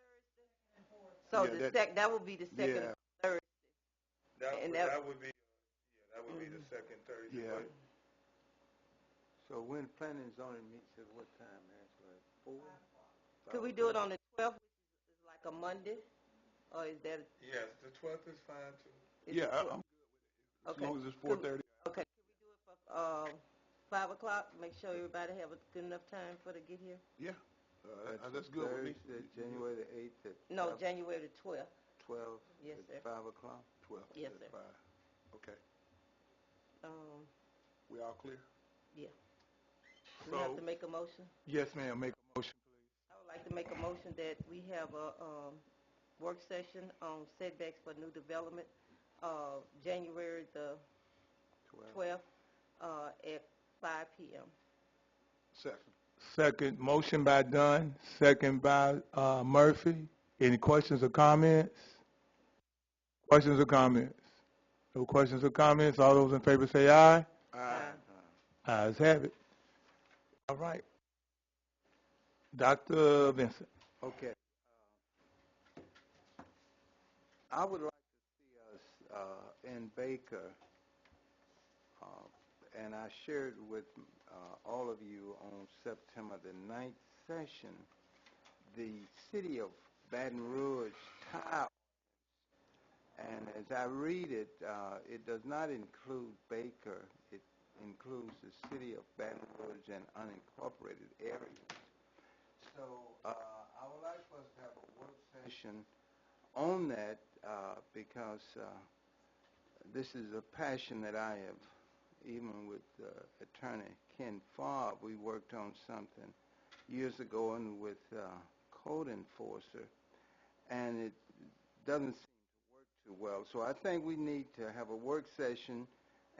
So Yeah, that would be the second Yeah. Thursday. That would be the second Thursday. Yeah. But So when planning and zoning meets at what time, Angela? 4? Could we do it on the 12th, which is like a Monday, or is that? yes, the 12th is fine too. Yeah, I'm good with it. As Okay. long as it's 4:30. Okay. Could we do it for 5 o'clock? Make sure everybody have a good enough time for to get here. Yeah, that's good with me. Thursday, January the 8th at No, January the 12th. 12 Yes, sir. at 5 o'clock? 12. Yes, at sir. 5. Okay, we all clear? Yeah. We have to make a motion. Yes, ma'am. Make a motion, please. I would like to make a motion that we have a work session on setbacks for new development, January the 12th at 5 p.m. Second. Second, motion by Dunn, second by Murphy. Any questions or comments? Questions or comments? No questions or comments. All those in favor say aye. Ayes have it. All right. Dr. Vincent. Okay. I would like to see us in Baker, and I shared with all of you on September the 9th session, the city of Baton Rouge tie. And as I read it, it does not include Baker. It includes the city of Baton Rouge and unincorporated areas. So I would like for us to have a work session commission on that because this is a passion that I have. Even with Attorney Ken Farb, we worked on something years ago and with code enforcer, and it doesn't seem to work too well. So I think we need to have a work session,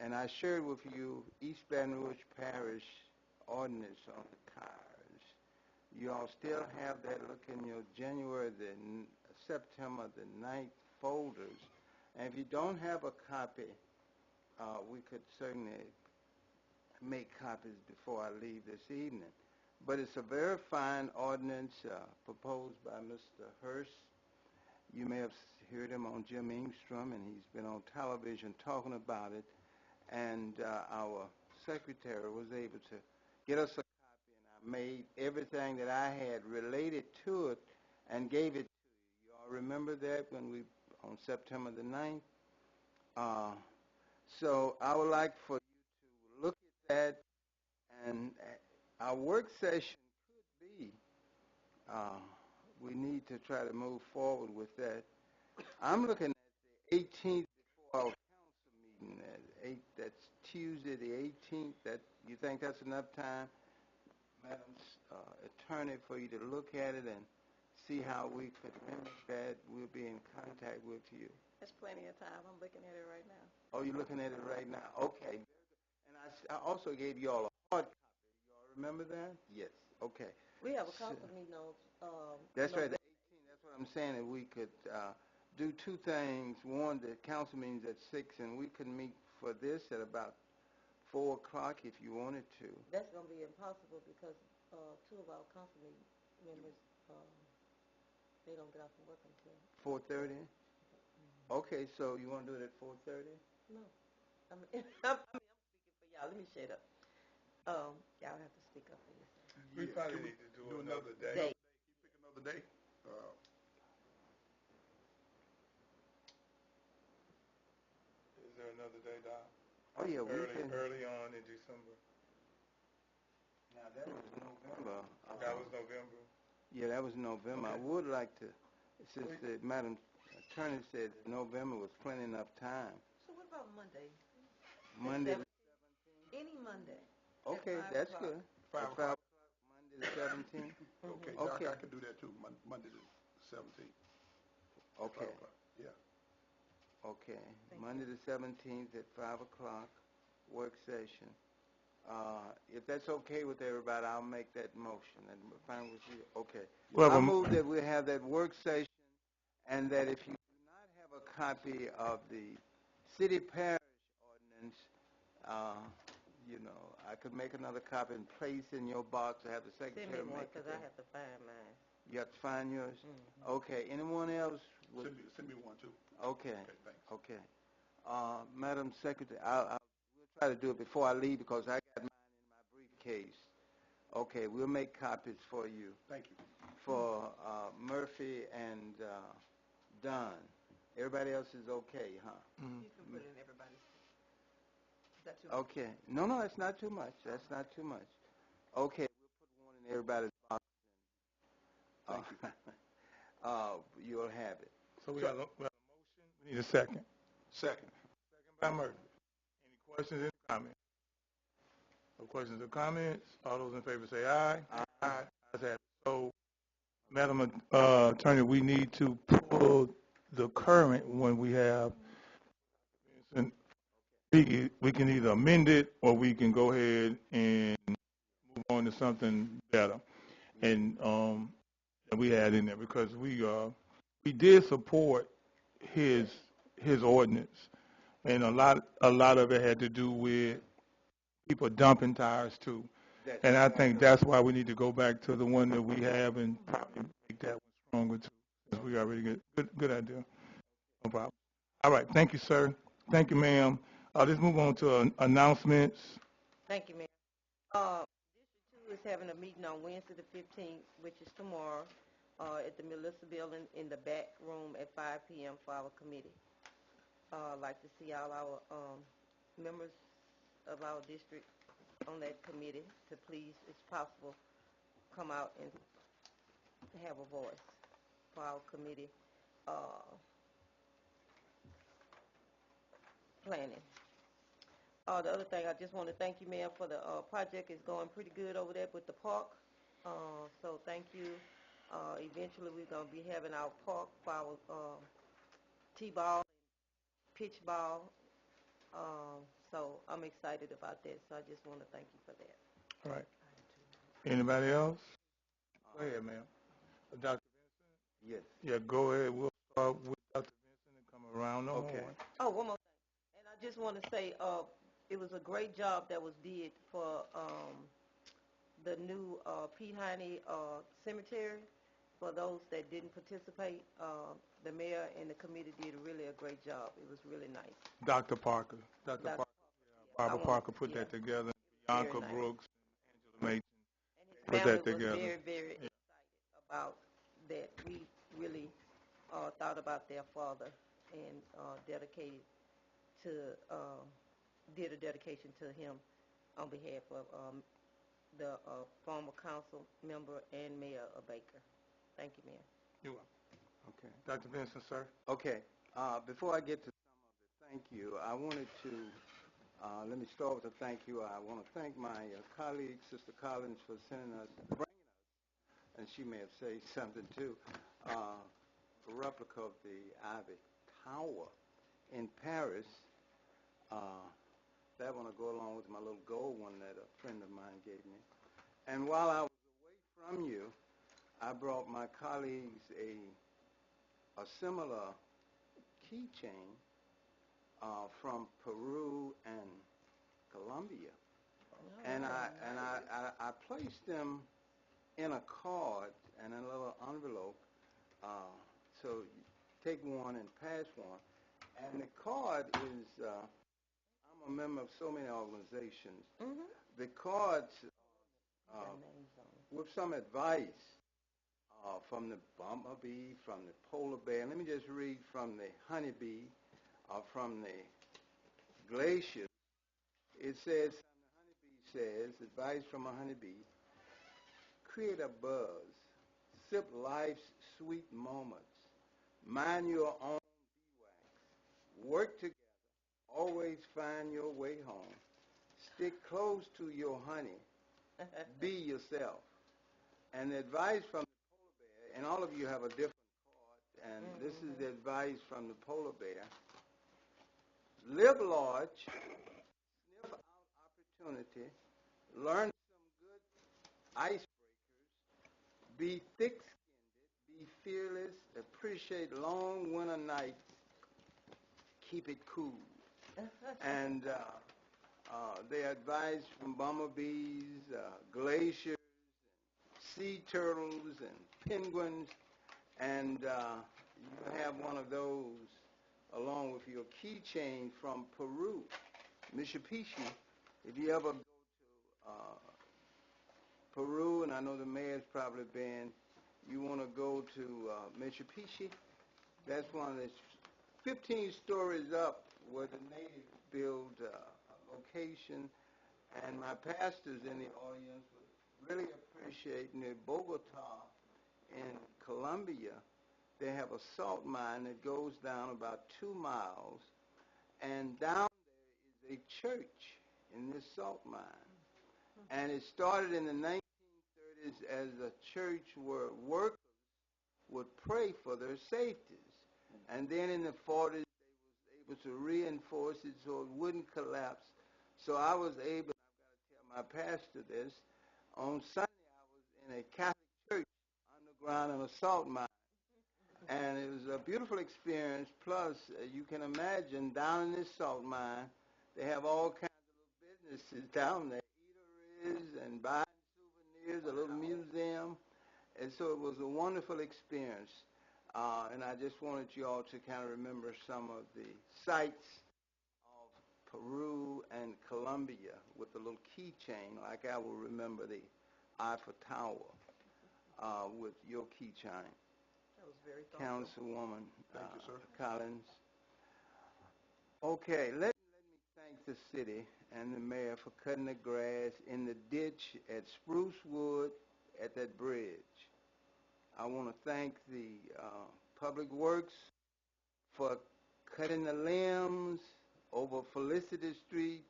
and I shared with you East Baton Rouge Parish ordinance on the cars. You all still have that. Look in your September the 9th folders. And if you don't have a copy, we could certainly make copies before I leave this evening. But it's a very fine ordinance proposed by Mr. Hurst. You may have heard him on Jim Ingstrom, and he's been on television talking about it. And our secretary was able to get us a copy, and I made everything that I had related to it and gave it to you. You all remember that when we, on September the 9th? So I would like for you to look at that, and our work session could be, we need to try to move forward with that. I'm looking at the 18th before our council meeting. That's Tuesday the 18th. That, you think that's enough time, Madam Attorney, for you to look at it and see how we could manage that? We'll be in contact with you. There's plenty of time. I'm looking at it right now. Oh, you're looking at it right now? Okay. And I also gave you all a hard copy. You all remember that? Yes. Okay. We have a council meeting on. That's right, the 18th. That's what I'm saying, that we could do two things. One, the council meeting's at 6, and we could meet for this at about 4 o'clock if you wanted to. That's going to be impossible because two of our council members, they don't get off from work until 4:30? Okay, so you want to do it at 4:30? No. I'm speaking for y'all. Let me shut up. Y'all have to speak up for yourself. We probably need to do another day. Keep pick another day. Is there another day, Doc? Oh, yeah, we can. Early on in December. Now, that was November. That was November. Yeah, that was November. Okay. I would like to, since the Madam Attorney said that November was plenty enough time. So what about Monday? Monday the 17th? Any Monday. Okay, that's good. 5 5 o'clock. Monday the 17th? Okay, Okay. Doc, I can do that too, Monday the 17th. Okay. 5 o'clock. Yeah. Okay. Monday the 17th at 5 o'clock, work session. If that's okay with everybody, I'll make that motion. And fine with you? Okay. Well, I move that we have that work session, and that if you do not have a copy of the city parish ordinance, I could make another copy and place in your box or have the secretary Send me one make it. because I have to find mine. You have to find yours? Mm-hmm. Okay. Anyone else? Send me one too. Okay. Okay, thanks. Okay. Madam Secretary, we'll try to do it before I leave because I got mine in my briefcase. Okay, we'll make copies for you. Thank you. For Murphy and Dunn. Everybody else is okay, huh? Mm-hmm. You can put in everybody's. Is that too much? Okay. No, that's not too much. That's not too much. Okay, we'll put one in everybody's box. Thank you. You'll have it. So we have a motion. We need a second. Second. Second by Murphy. Any questions or comments? No questions or comments? All those in favor say aye. Aye. Ayes have it. So, Madam Attorney, we need to pull the current one we have. And we can either amend it or we can go ahead and move on to something better. And we had in there because we did support his ordinance, and a lot of it had to do with people dumping tires too. And I think that's why we need to go back to the one that we have and probably make that one stronger too. Since we already good idea. No problem. All right, thank you, sir. Thank you, ma'am. Let's move on to announcements. Thank you, Mayor. District 2 is having a meeting on Wednesday the 15th, which is tomorrow, at the Melissa Building in the back room at 5 p.m. for our committee. I'd like to see all our members of our district on that committee to please, if possible, come out and have a voice. for our committee planning. The other thing, I just want to thank you, Mayor, for the project is going pretty good over there with the park. So thank you. Eventually, we're going to be having our park for our T-ball, pitch ball. So I'm excited about that. So I just want to thank you for that. All right. Anybody else? Go ahead, ma'am. Dr. Yes. Yeah, go ahead. We'll start with Dr. Vincent and come around the Okay. horn. Oh, one more thing. And I just want to say it was a great job that was did for the new Pete Heine cemetery. For those that didn't participate, the mayor and the committee did really a great job. It was really nice. Dr. Parker. Dr. Parker. Barbara Parker put that together. Bianca nice. Brooks and Angela Mason And his put family that together. was very, very excited about that. We really thought about their father and dedicated to did a dedication to him on behalf of the former council member and mayor of Baker. Thank you, Mayor. You're welcome. Okay. Dr. Vincent, sir. Okay. Before I get to some of the thank you, I wanted to, let me start with a thank you. I want to thank my colleague, Sister Collins, for bringing us, and she may have said something too, a replica of the Ivy Tower in Paris. That one will go along with my little gold one that a friend of mine gave me. And while I was away from you, I brought my colleagues a similar keychain from Peru and Colombia, and I placed them in a card and in a little envelope. So you take one and pass one, and the card is. I'm a member of so many organizations. Mm-hmm. The cards with some advice from the bumblebee, from the polar bear. Let me just read from the honeybee, from the glacier. It says, the honeybee says, advice from a honeybee, create a buzz, sip life's sweet moments, mind your own beeswax, work together, always find your way home, stick close to your honey, be yourself. And the advice from the polar bear, and all of you have a different card, and this is the advice from the polar bear. Live large, sniff out opportunity, learn some good icebreakers, be thick-skinned, be fearless, appreciate long winter nights, keep it cool. And the advice from bumblebees, glaciers, sea turtles, and penguins, and you have one of those along with your keychain from Peru, Mitsubishi. If you ever go to Peru, and I know the mayor's probably been, you want to go to Mitsubishi. That's one of the 15 stories up where the natives build a location, and my pastors in the audience would really appreciate near Bogota in Colombia. They have a salt mine that goes down about 2 miles, and down there is a church in this salt mine. And it started in the 1930s as a church where workers would pray for their safeties. And then in the 40s, they was able to reinforce it so it wouldn't collapse. So I was able, I've got to tell my pastor this, on Sunday I was in a Catholic church underground in a salt mine. And it was a beautiful experience. Plus, you can imagine down in this salt mine, they have all kinds of little businesses down there, eateries and buying souvenirs, a little museum. And so it was a wonderful experience. And I just wanted you all to kind of remember some of the sights of Peru and Colombia with the little keychain, like I will remember the Eiffel Tower with your keychain. That was very thoughtful. Councilwoman Thank you, sir. Collins. Okay, let me thank the city and the mayor for cutting the grass in the ditch at Spruce Wood at that bridge. I want to thank the Public Works for cutting the limbs over Felicity Street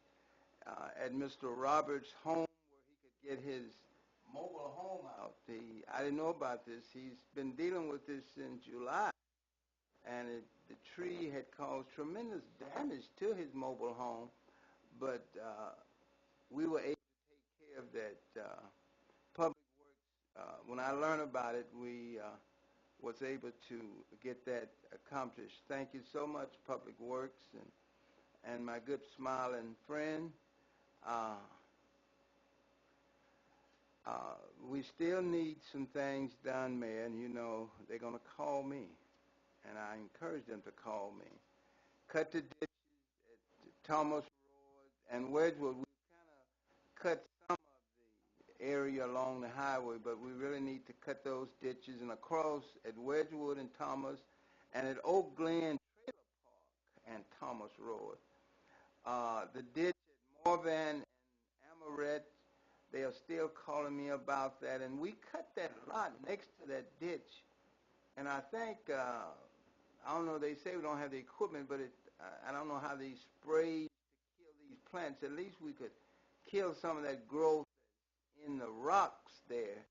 at Mr. Roberts' home where he could get his mobile home out. I didn't know about this. He's been dealing with this since July, and the tree had caused tremendous damage to his mobile home, but we were able to take care of that. Public Works, when I learned about it, we was able to get that accomplished. Thank you so much, Public Works, and my good smiling friend. Uh, we still need some things done, Mayor, and you know they're going to call me, and I encourage them to call me. Cut the ditches at Thomas Road and Wedgwood. We kind of cut some of the area along the highway, but we really need to cut those ditches and across at Wedgwood and Thomas, and at Oak Glen Trailer Park and Thomas Road. The ditch at Morvan and Amaret, they are still calling me about that, and we cut that lot next to that ditch, and I think, I don't know, they say we don't have the equipment, but I don't know how these sprays to kill these plants. At least we could kill some of that growth in the rocks there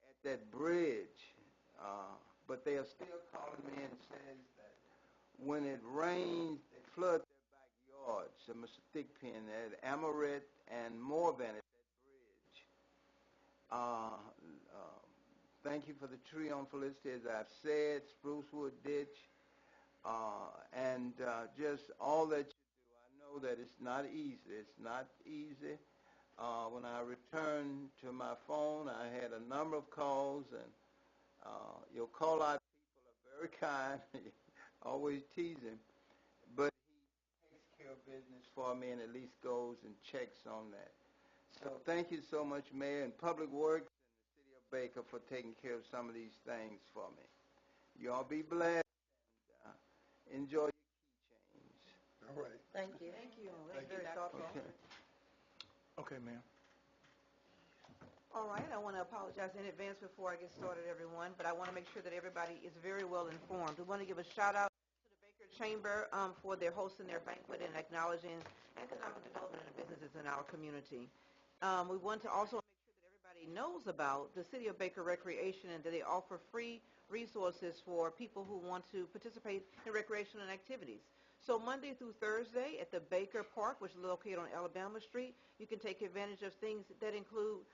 at that bridge. But they are still calling me and says that when it rains, they flood their backyards. So Mr. Thickpen at Amaret and Morvan at that bridge. Thank you for the tree on Felicity, as I've said, Sprucewood Ditch, and just all that you do. I know that it's not easy. It's not easy. When I returned to my phone, I had a number of calls, and your call-out people are very kind, always teasing, but he takes care of business for me and at least goes and checks on that. So thank you so much, Mayor, and Public Works and the City of Baker for taking care of some of these things for me. You all be blessed and enjoy your key change. All right. Thank you. Thank you. That's very thoughtful. Okay. Okay, ma'am. All right, I want to apologize in advance before I get started, everyone, but I want to make sure that everybody is very well informed. We want to give a shout out to the Baker Chamber for their hosting their banquet and acknowledging economic development and businesses in our community. We want to also make sure that everybody knows about the City of Baker Recreation and that they offer free resources for people who want to participate in recreational activities. So Monday through Thursday at the Baker Park, which is located on Alabama Street, you can take advantage of things that include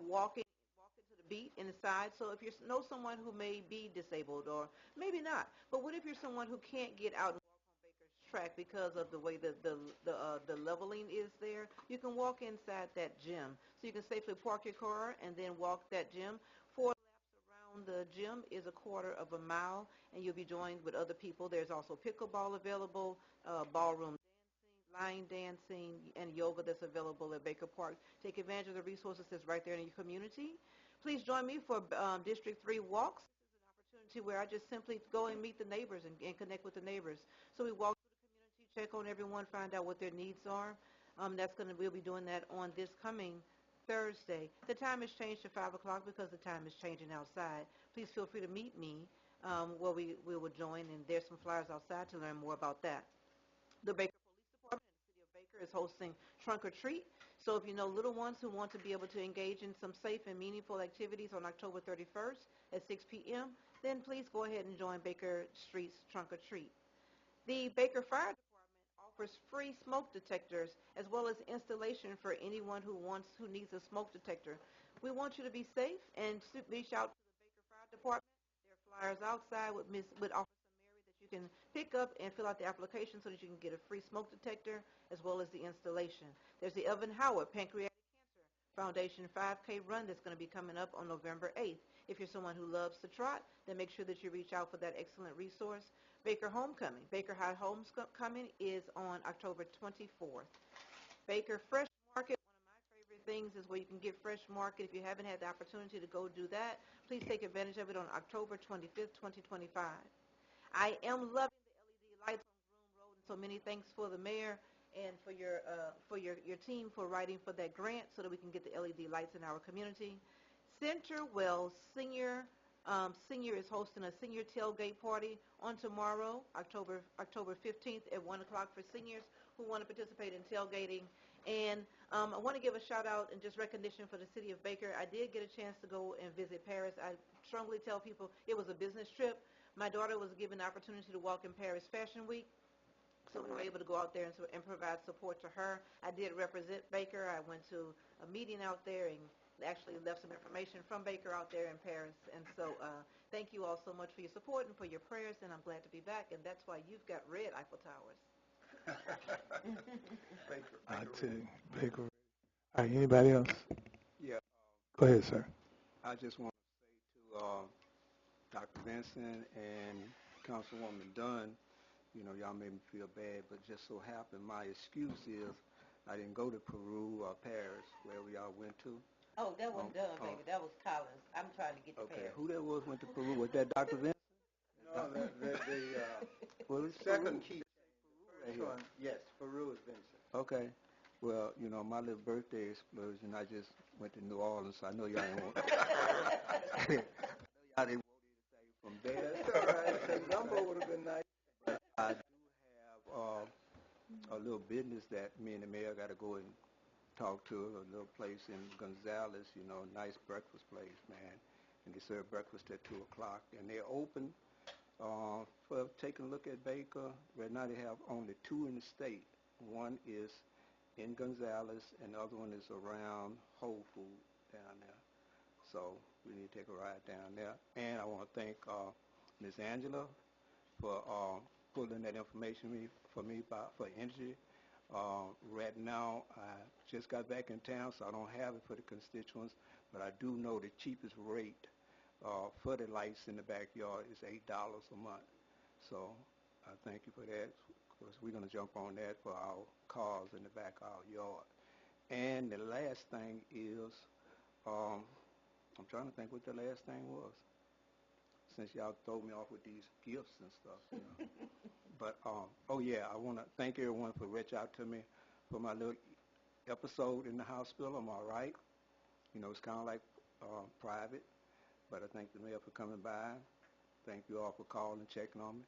walking to the beat inside. So if you know someone who may be disabled or maybe not, but what if you're someone who can't get out and walk on Baker's track because of the way the leveling is there? You can walk inside that gym. So you can safely park your car and then walk that gym. 4 laps around the gym is a quarter of a mile, and you'll be joined with other people. There's also pickleball available, ballroom line dancing, and yoga that's available at Baker Park. Take advantage of the resources that's right there in your community. Please join me for District 3 walks. This is an opportunity where I just simply go and meet the neighbors and connect with the neighbors. So we walk through the community, check on everyone, find out what their needs are. We'll be doing that on this coming Thursday. The time has changed to 5 o'clock because the time is changing outside. Please feel free to meet me where we will join, and there's some flyers outside to learn more about that. The Baker Police Department in the City of Baker is hosting Trunk or Treat. So if you know little ones who want to be able to engage in some safe and meaningful activities on October 31st at 6 p.m., then please go ahead and join Baker Street's Trunk or Treat. The Baker Fire Department offers free smoke detectors as well as installation for anyone who needs a smoke detector. We want you to be safe and reach out to the Baker Fire Department. There are flyers outside with Officer Mary that you can pick up and fill out the application so that you can get a free smoke detector as well as the installation. There's the Evan Howard Pancreatic Cancer Foundation 5K run that's going to be coming up on November 8th. If you're someone who loves to trot, then make sure that you reach out for that excellent resource. Baker Homecoming. Baker High Homecoming is on October 24th. Baker Fresh Market, one of my favorite things is where you can get fresh market. If you haven't had the opportunity to go do that, please take advantage of it on October 25th, 2025. I am loving the LED lights on Groom Road, and so many thanks for the mayor and for your team for writing for that grant so that we can get the LED lights in our community. Centerwell Senior Senior is hosting a senior tailgate party on tomorrow, October 15th at 1 o'clock for seniors who want to participate in tailgating. And I want to give a shout out and just recognition for the city of Baker. I did get a chance to go and visit Paris. I strongly tell people it was a business trip. My daughter was given the opportunity to walk in Paris Fashion Week. So we were able to go out there and provide support to her. I did represent Baker. I went to a meeting out there and actually left some information from Baker out there in Paris. And so thank you all so much for your support and for your prayers, and I'm glad to be back. And that's why you've got red Eiffel Towers. Baker. I tell you, Baker. All right, anybody else? Yeah, Go ahead, sir. I just want to say to Dr. Vincent and Councilwoman Dunn, you know, y'all made me feel bad, but just so happened my excuse is I didn't go to Peru or Paris, wherever y'all went to. Oh, that wasn't done, baby. That was Collins. I'm trying to get to Okay, Paris. who that was went to Peru? Was that Dr. Vincent? No, Well, it's second Peru. key. Right First here. one, yes, Peru is Vincent. Okay. Well, you know, my little birthday explosion, I just went to New Orleans, so I know y'all ain't want y'all didn't want anything from there. That's all right. Some gumbo would have been nice. But I do have a little business that me and the mayor got to go and talk to, a little place in Gonzales, you know, nice breakfast place, man. And they serve breakfast at 2 o'clock. And they're open for taking a look at Baker. Right now they have only 2 in the state. One is in Gonzales, and the other one is around Whole Food down there. So we need to take a ride down there. And I want to thank Ms. Angela for pulling that information for me for energy. Right now, I just got back in town, so I don't have it for the constituents, but I do know the cheapest rate for the lights in the backyard is $8 a month. So I thank you for that, because we're going to jump on that for our cars in the back of our yard. And the last thing is, I'm trying to think what the last thing was, since y'all throw me off with these gifts and stuff, you know. But, oh yeah, I want to thank everyone for reaching out to me for my little episode in the hospital. I'm all right. You know, it's kind of like private, but I thank the mayor for coming by. Thank you all for calling and checking on me.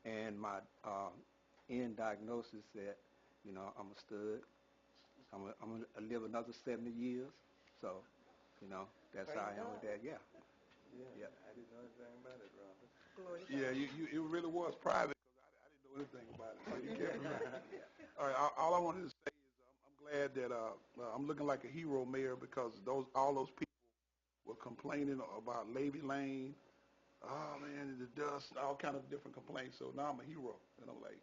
And my end diagnosis said, you know, I'm a stud. I'm going to live another 70 years. So, you know, that's how I am with that. Yeah. Yeah. I didn't know anything about it, Robert. Yeah, it really was private because I didn't know anything about it. So you kept it right. All right, all I wanted to say is I'm glad that I'm looking like a hero, Mayor, because all those people were complaining about Levy Lane. Oh man, the dust, all kind of different complaints. So now I'm a hero, and I'm like,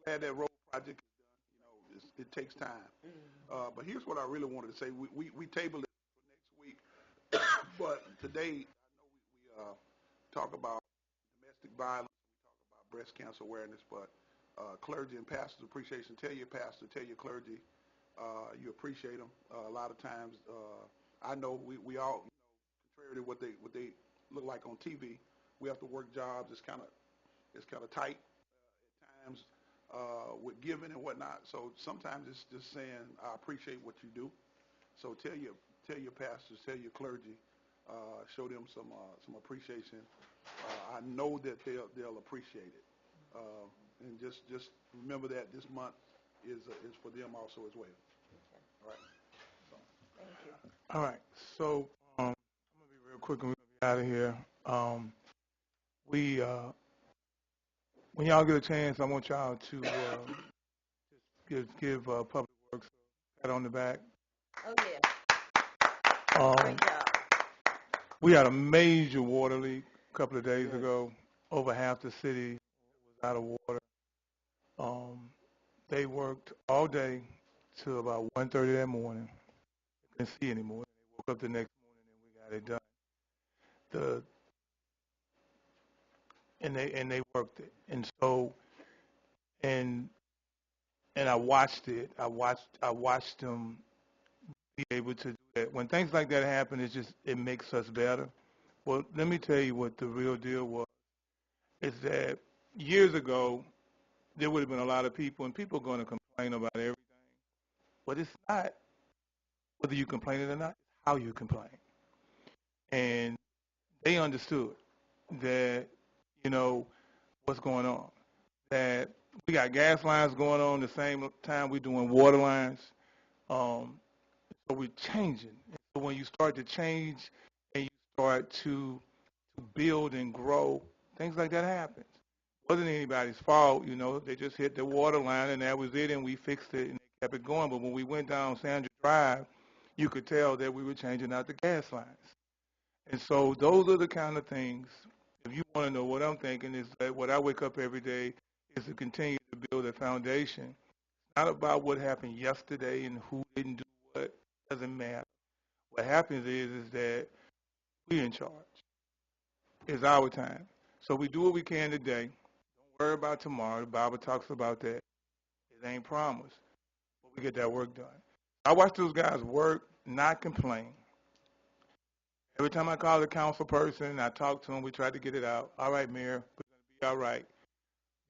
glad that road project is done. You know, it takes time. But here's what I really wanted to say. We tabled it for next week, but today we talk about domestic violence. We talk about breast cancer awareness, but clergy and pastors appreciation. Tell your pastor, tell your clergy, you appreciate them. A lot of times, I know we all, you know, contrary to what they look like on TV, we have to work jobs. It's kind of tight at times with giving and whatnot. So sometimes it's just saying I appreciate what you do. So tell your pastors, tell your clergy, show them some appreciation. I know that they'll appreciate it. And just remember that this month is for them also as well. All right. So. Thank you. All right. So I'm going to be real quick and we're going to be out of here. When y'all get a chance, I want y'all to give Public Works a pat on the back. Oh, yeah. Great job. We had a major water leak a couple of days ago. Over half the city was out of water. They worked all day till about 1:30 that morning. They couldn't see anymore. They woke up the next morning and we got it done. And they worked it. And so and I watched it. I watched them be able to do that. When things like that happen, it makes us better. Well, let me tell you what the real deal was. Is that years ago there would have been a lot of people, and people are going to complain about everything. But it's not whether you complain it or not, it's how you complain. And they understood that, you know, what's going on. That we got gas lines going on the same time we're doing water lines. Um, so we're changing. So when you start to change and you start to build and grow, things like that happens. Wasn't anybody's fault, you know. They just hit the water line and that was it, and we fixed it and they kept it going. But when we went down Sandra Drive, you could tell that we were changing out the gas lines. And so those are the kind of things. If you want to know what I'm thinking, is that what I wake up every day is to continue to build a foundation. Not about what happened yesterday and who didn't do what. Doesn't matter. What happens is that we're in charge. It's our time. So we do what we can today. Don't worry about tomorrow. The Bible talks about that. It ain't promised. But we get that work done. I watch those guys work, not complain. Every time I call the council person, I talk to them, we try to get it out. All right, Mayor, we're going to be all right.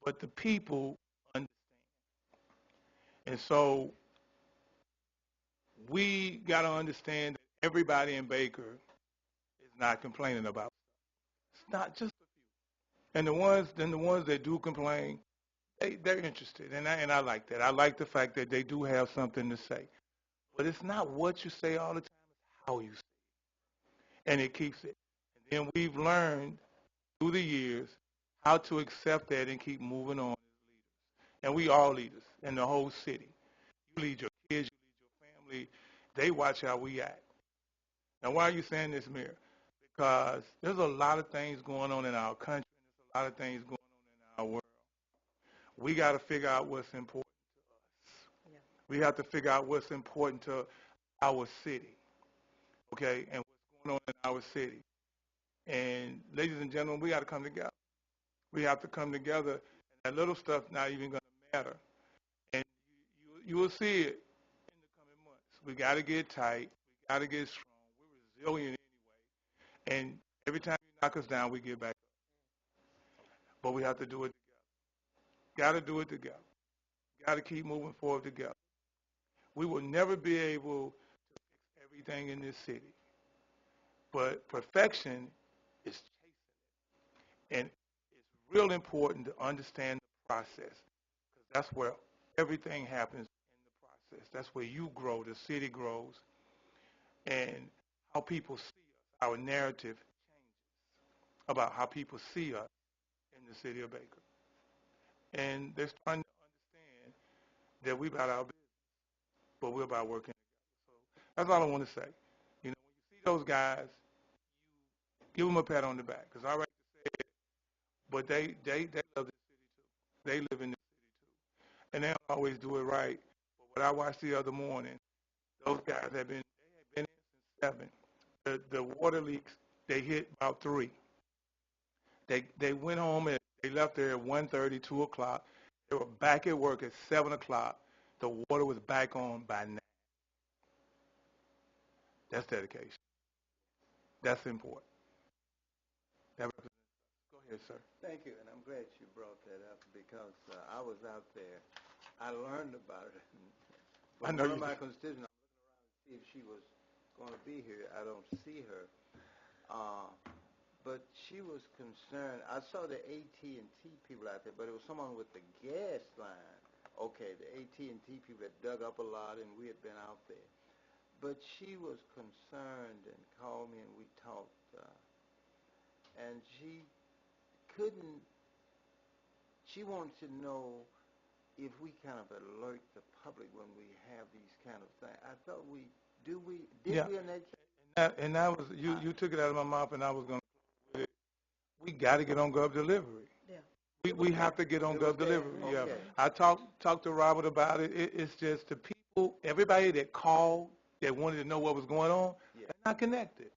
But the people understand. And so we got to understand that everybody in Baker is not complaining about it. It's not just a few. And the ones that do complain, they're interested. And I like that. I like the fact that they do have something to say. But it's not what you say all the time, it's how you say it. And it keeps it. And then we've learned through the years how to accept that and keep moving on. And we all leaders in the whole city. You lead your kids, you lead your family. They watch how we act. Now, why are you saying this, Mayor? Because there's a lot of things going on in our country. There's a lot of things going on in our world. We got to figure out what's important to us. Yeah. We have to figure out what's important to our city, okay, and what's going on in our city. And ladies and gentlemen, we got to come together. We have to come together, and that little stuff not even going to matter. And you will see it in the coming months. We got to get tight. We got to get strong. We're resilient anyway. And every time you knock us down, we get back up. But we have to do it together. Got to do it together. Got to keep moving forward together. We will never be able to fix everything in this city. But perfection is chasing it. And it's real important to understand the process because that's where everything happens in the process. That's where you grow, the city grows, and how people see us. Our narrative changes about how people see us in the city of Baker. And they're starting to understand that we're about our business, but we're about working together. So that's all I want to say. You know, when you see those guys, give them a pat on the back. It's all right to say it, but they love this city too. They live in this city too. And they don't always do it right. But what I watched the other morning, those guys they had been in since 7. The water leaks, they hit about 3. They went home and they left there at 1:30, 2 o'clock. They were back at work at 7 o'clock. The water was back on by 9. That's dedication. That's important. That represents. Go ahead, sir. Thank you, and I'm glad you brought that up because I was out there. I learned about it. I But know one you of my did. constituents, I'm looking around to see if she was going to be here. I don't see her. But she was concerned. I saw the AT&T people out there, but it was someone with the gas line. Okay, the AT&T people had dug up a lot, and we had been out there. But she was concerned and called me, and we talked. And she couldn't. She wanted to know if we kind of alert the public when we have these kind of things. I thought we do. We did Yeah. we in that? And that was you took it out of my mouth, and I was going to. We got to get on Gov Delivery. Yeah. We have to get on It was Gov there. Delivery. Yeah. Okay. I talked to Robert about it. It's just the people, everybody that called that wanted to know what was going on, Yeah. they're not connected.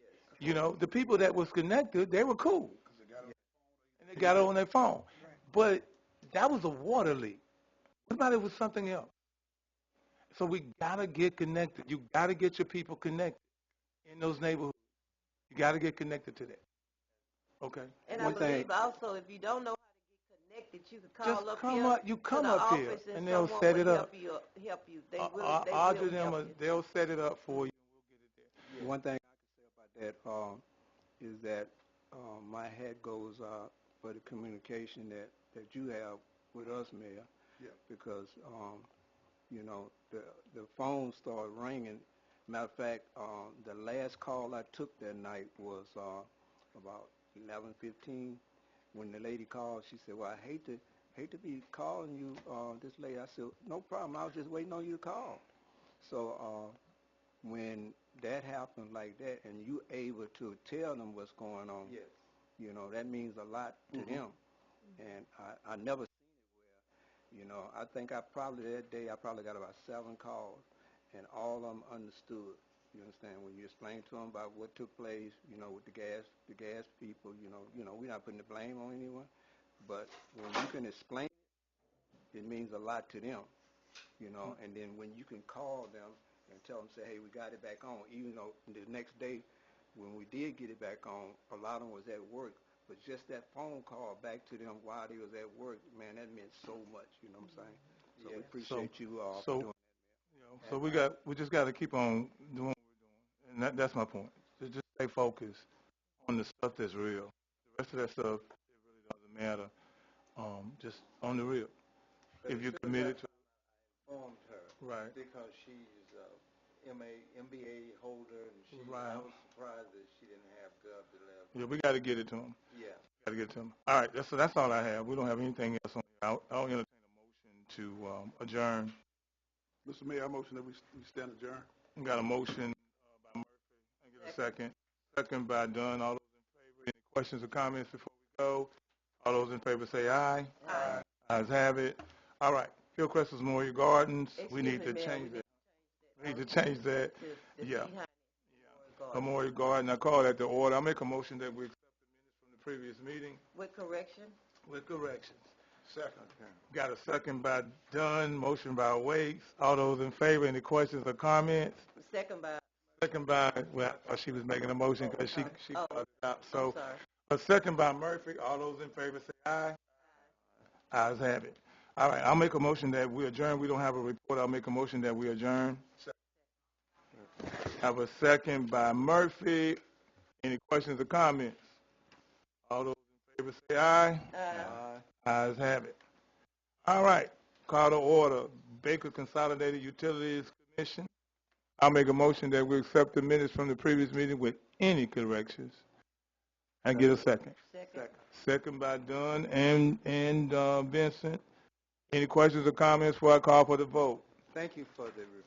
Yes. You know, the people that was connected, they were cool. And they got it on their phone. But that was a water leak. What about it was something else? So we got to get connected. You got to get your people connected in those neighborhoods. You got to get connected to that. Okay. And One I thing- believe also if you don't know how to get connected, you can call Just up come here up. You come to the up here, office and and they'll someone set will it up. help you. They will Audrey help them, you. they'll set it up for you. Yeah. One thing I can say about that, is that my hat goes out for the communication that you have with us, Mayor. Yeah. Because you know, the phone started ringing. Matter of fact, the last call I took that night was about 11:15. When the lady called, she said, "Well, I hate to be calling you this late." I said, "No problem. I was just waiting on you to call." So when that happened like that, and you able to tell them what's going on, Yes. you know, that means a lot to them. And I never seen it where, you know, I think that day I probably got about 7 calls, and all of them understood. You understand, when you explain to them about what took place, you know, with the gas people, you know, we're not putting the blame on anyone, but when you can explain it, it means a lot to them, you know. And then when you can call them and tell them, say, hey, we got it back on, even though the next day when we did get it back on, a lot of them was at work, but just that phone call back to them while they was at work, man, that meant so much, you know what I'm saying? So we appreciate you for doing that. So we just got to keep on doing what we're doing, and that's my point. Just stay focused on the stuff that's real. The rest of that stuff, it really doesn't matter. Just on the real. But If you're committed to, informed her, right, because she's a MBA holder, and right. I was surprised that she didn't have gov to live. Yeah, we got to get it to them. Yeah. Got to get it to them. All right, that's all I have. We don't have anything else on here. I'll entertain a motion to adjourn. Mr. Mayor, I motion that we stand adjourned. We got a motion by Murphy. I get a second. Second by Dunn. All those in favor? Any questions or comments before we go? All those in favor say aye. Aye. Ayes have it. All right. Hillcrest Memorial Gardens. We need to Excuse me, Mayor, change that. We need to change that. The Yeah. behind Memorial Garden. I call that to order. I make a motion that we accept the minutes from the previous meeting with correction. with corrections. Second. Got a second by Dunn, motion by Wakes. All those in favor, any questions or comments? Second by. Second by, well, she was making a motion because she called it out. So, Sorry. a second by Murphy. All those in favor say aye. Ayes have it. All right, I'll make a motion that we adjourn. We don't have a report. I'll make a motion that we adjourn. Have a second by Murphy. Any questions or comments? All those in favor say aye. Ayes have it. All right. Call to order. Baker Consolidated Utilities Commission. I'll make a motion that we accept the minutes from the previous meeting with any corrections. I get a second. Second by Dunn and Vincent. Any questions or comments before I call for the vote? Thank you for the report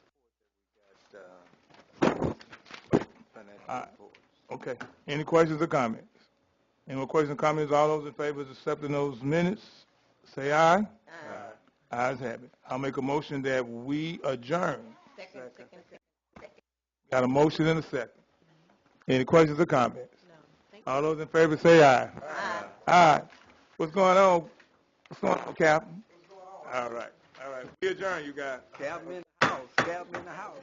that we got, financial reports. Okay. Any questions or comments? Any more questions or comments? All those in favor of accepting those minutes, say aye. Ayes have it. I'll make a motion that we adjourn. Second. Got a motion and a second. Any questions or comments? No. All those in favor say aye. Aye. What's going on? What's going on, Captain? All right. We adjourn, you guys. Captain in the house. Captain in the house.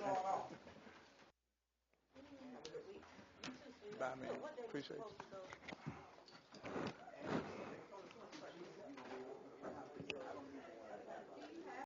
Bye, man. Appreciate you.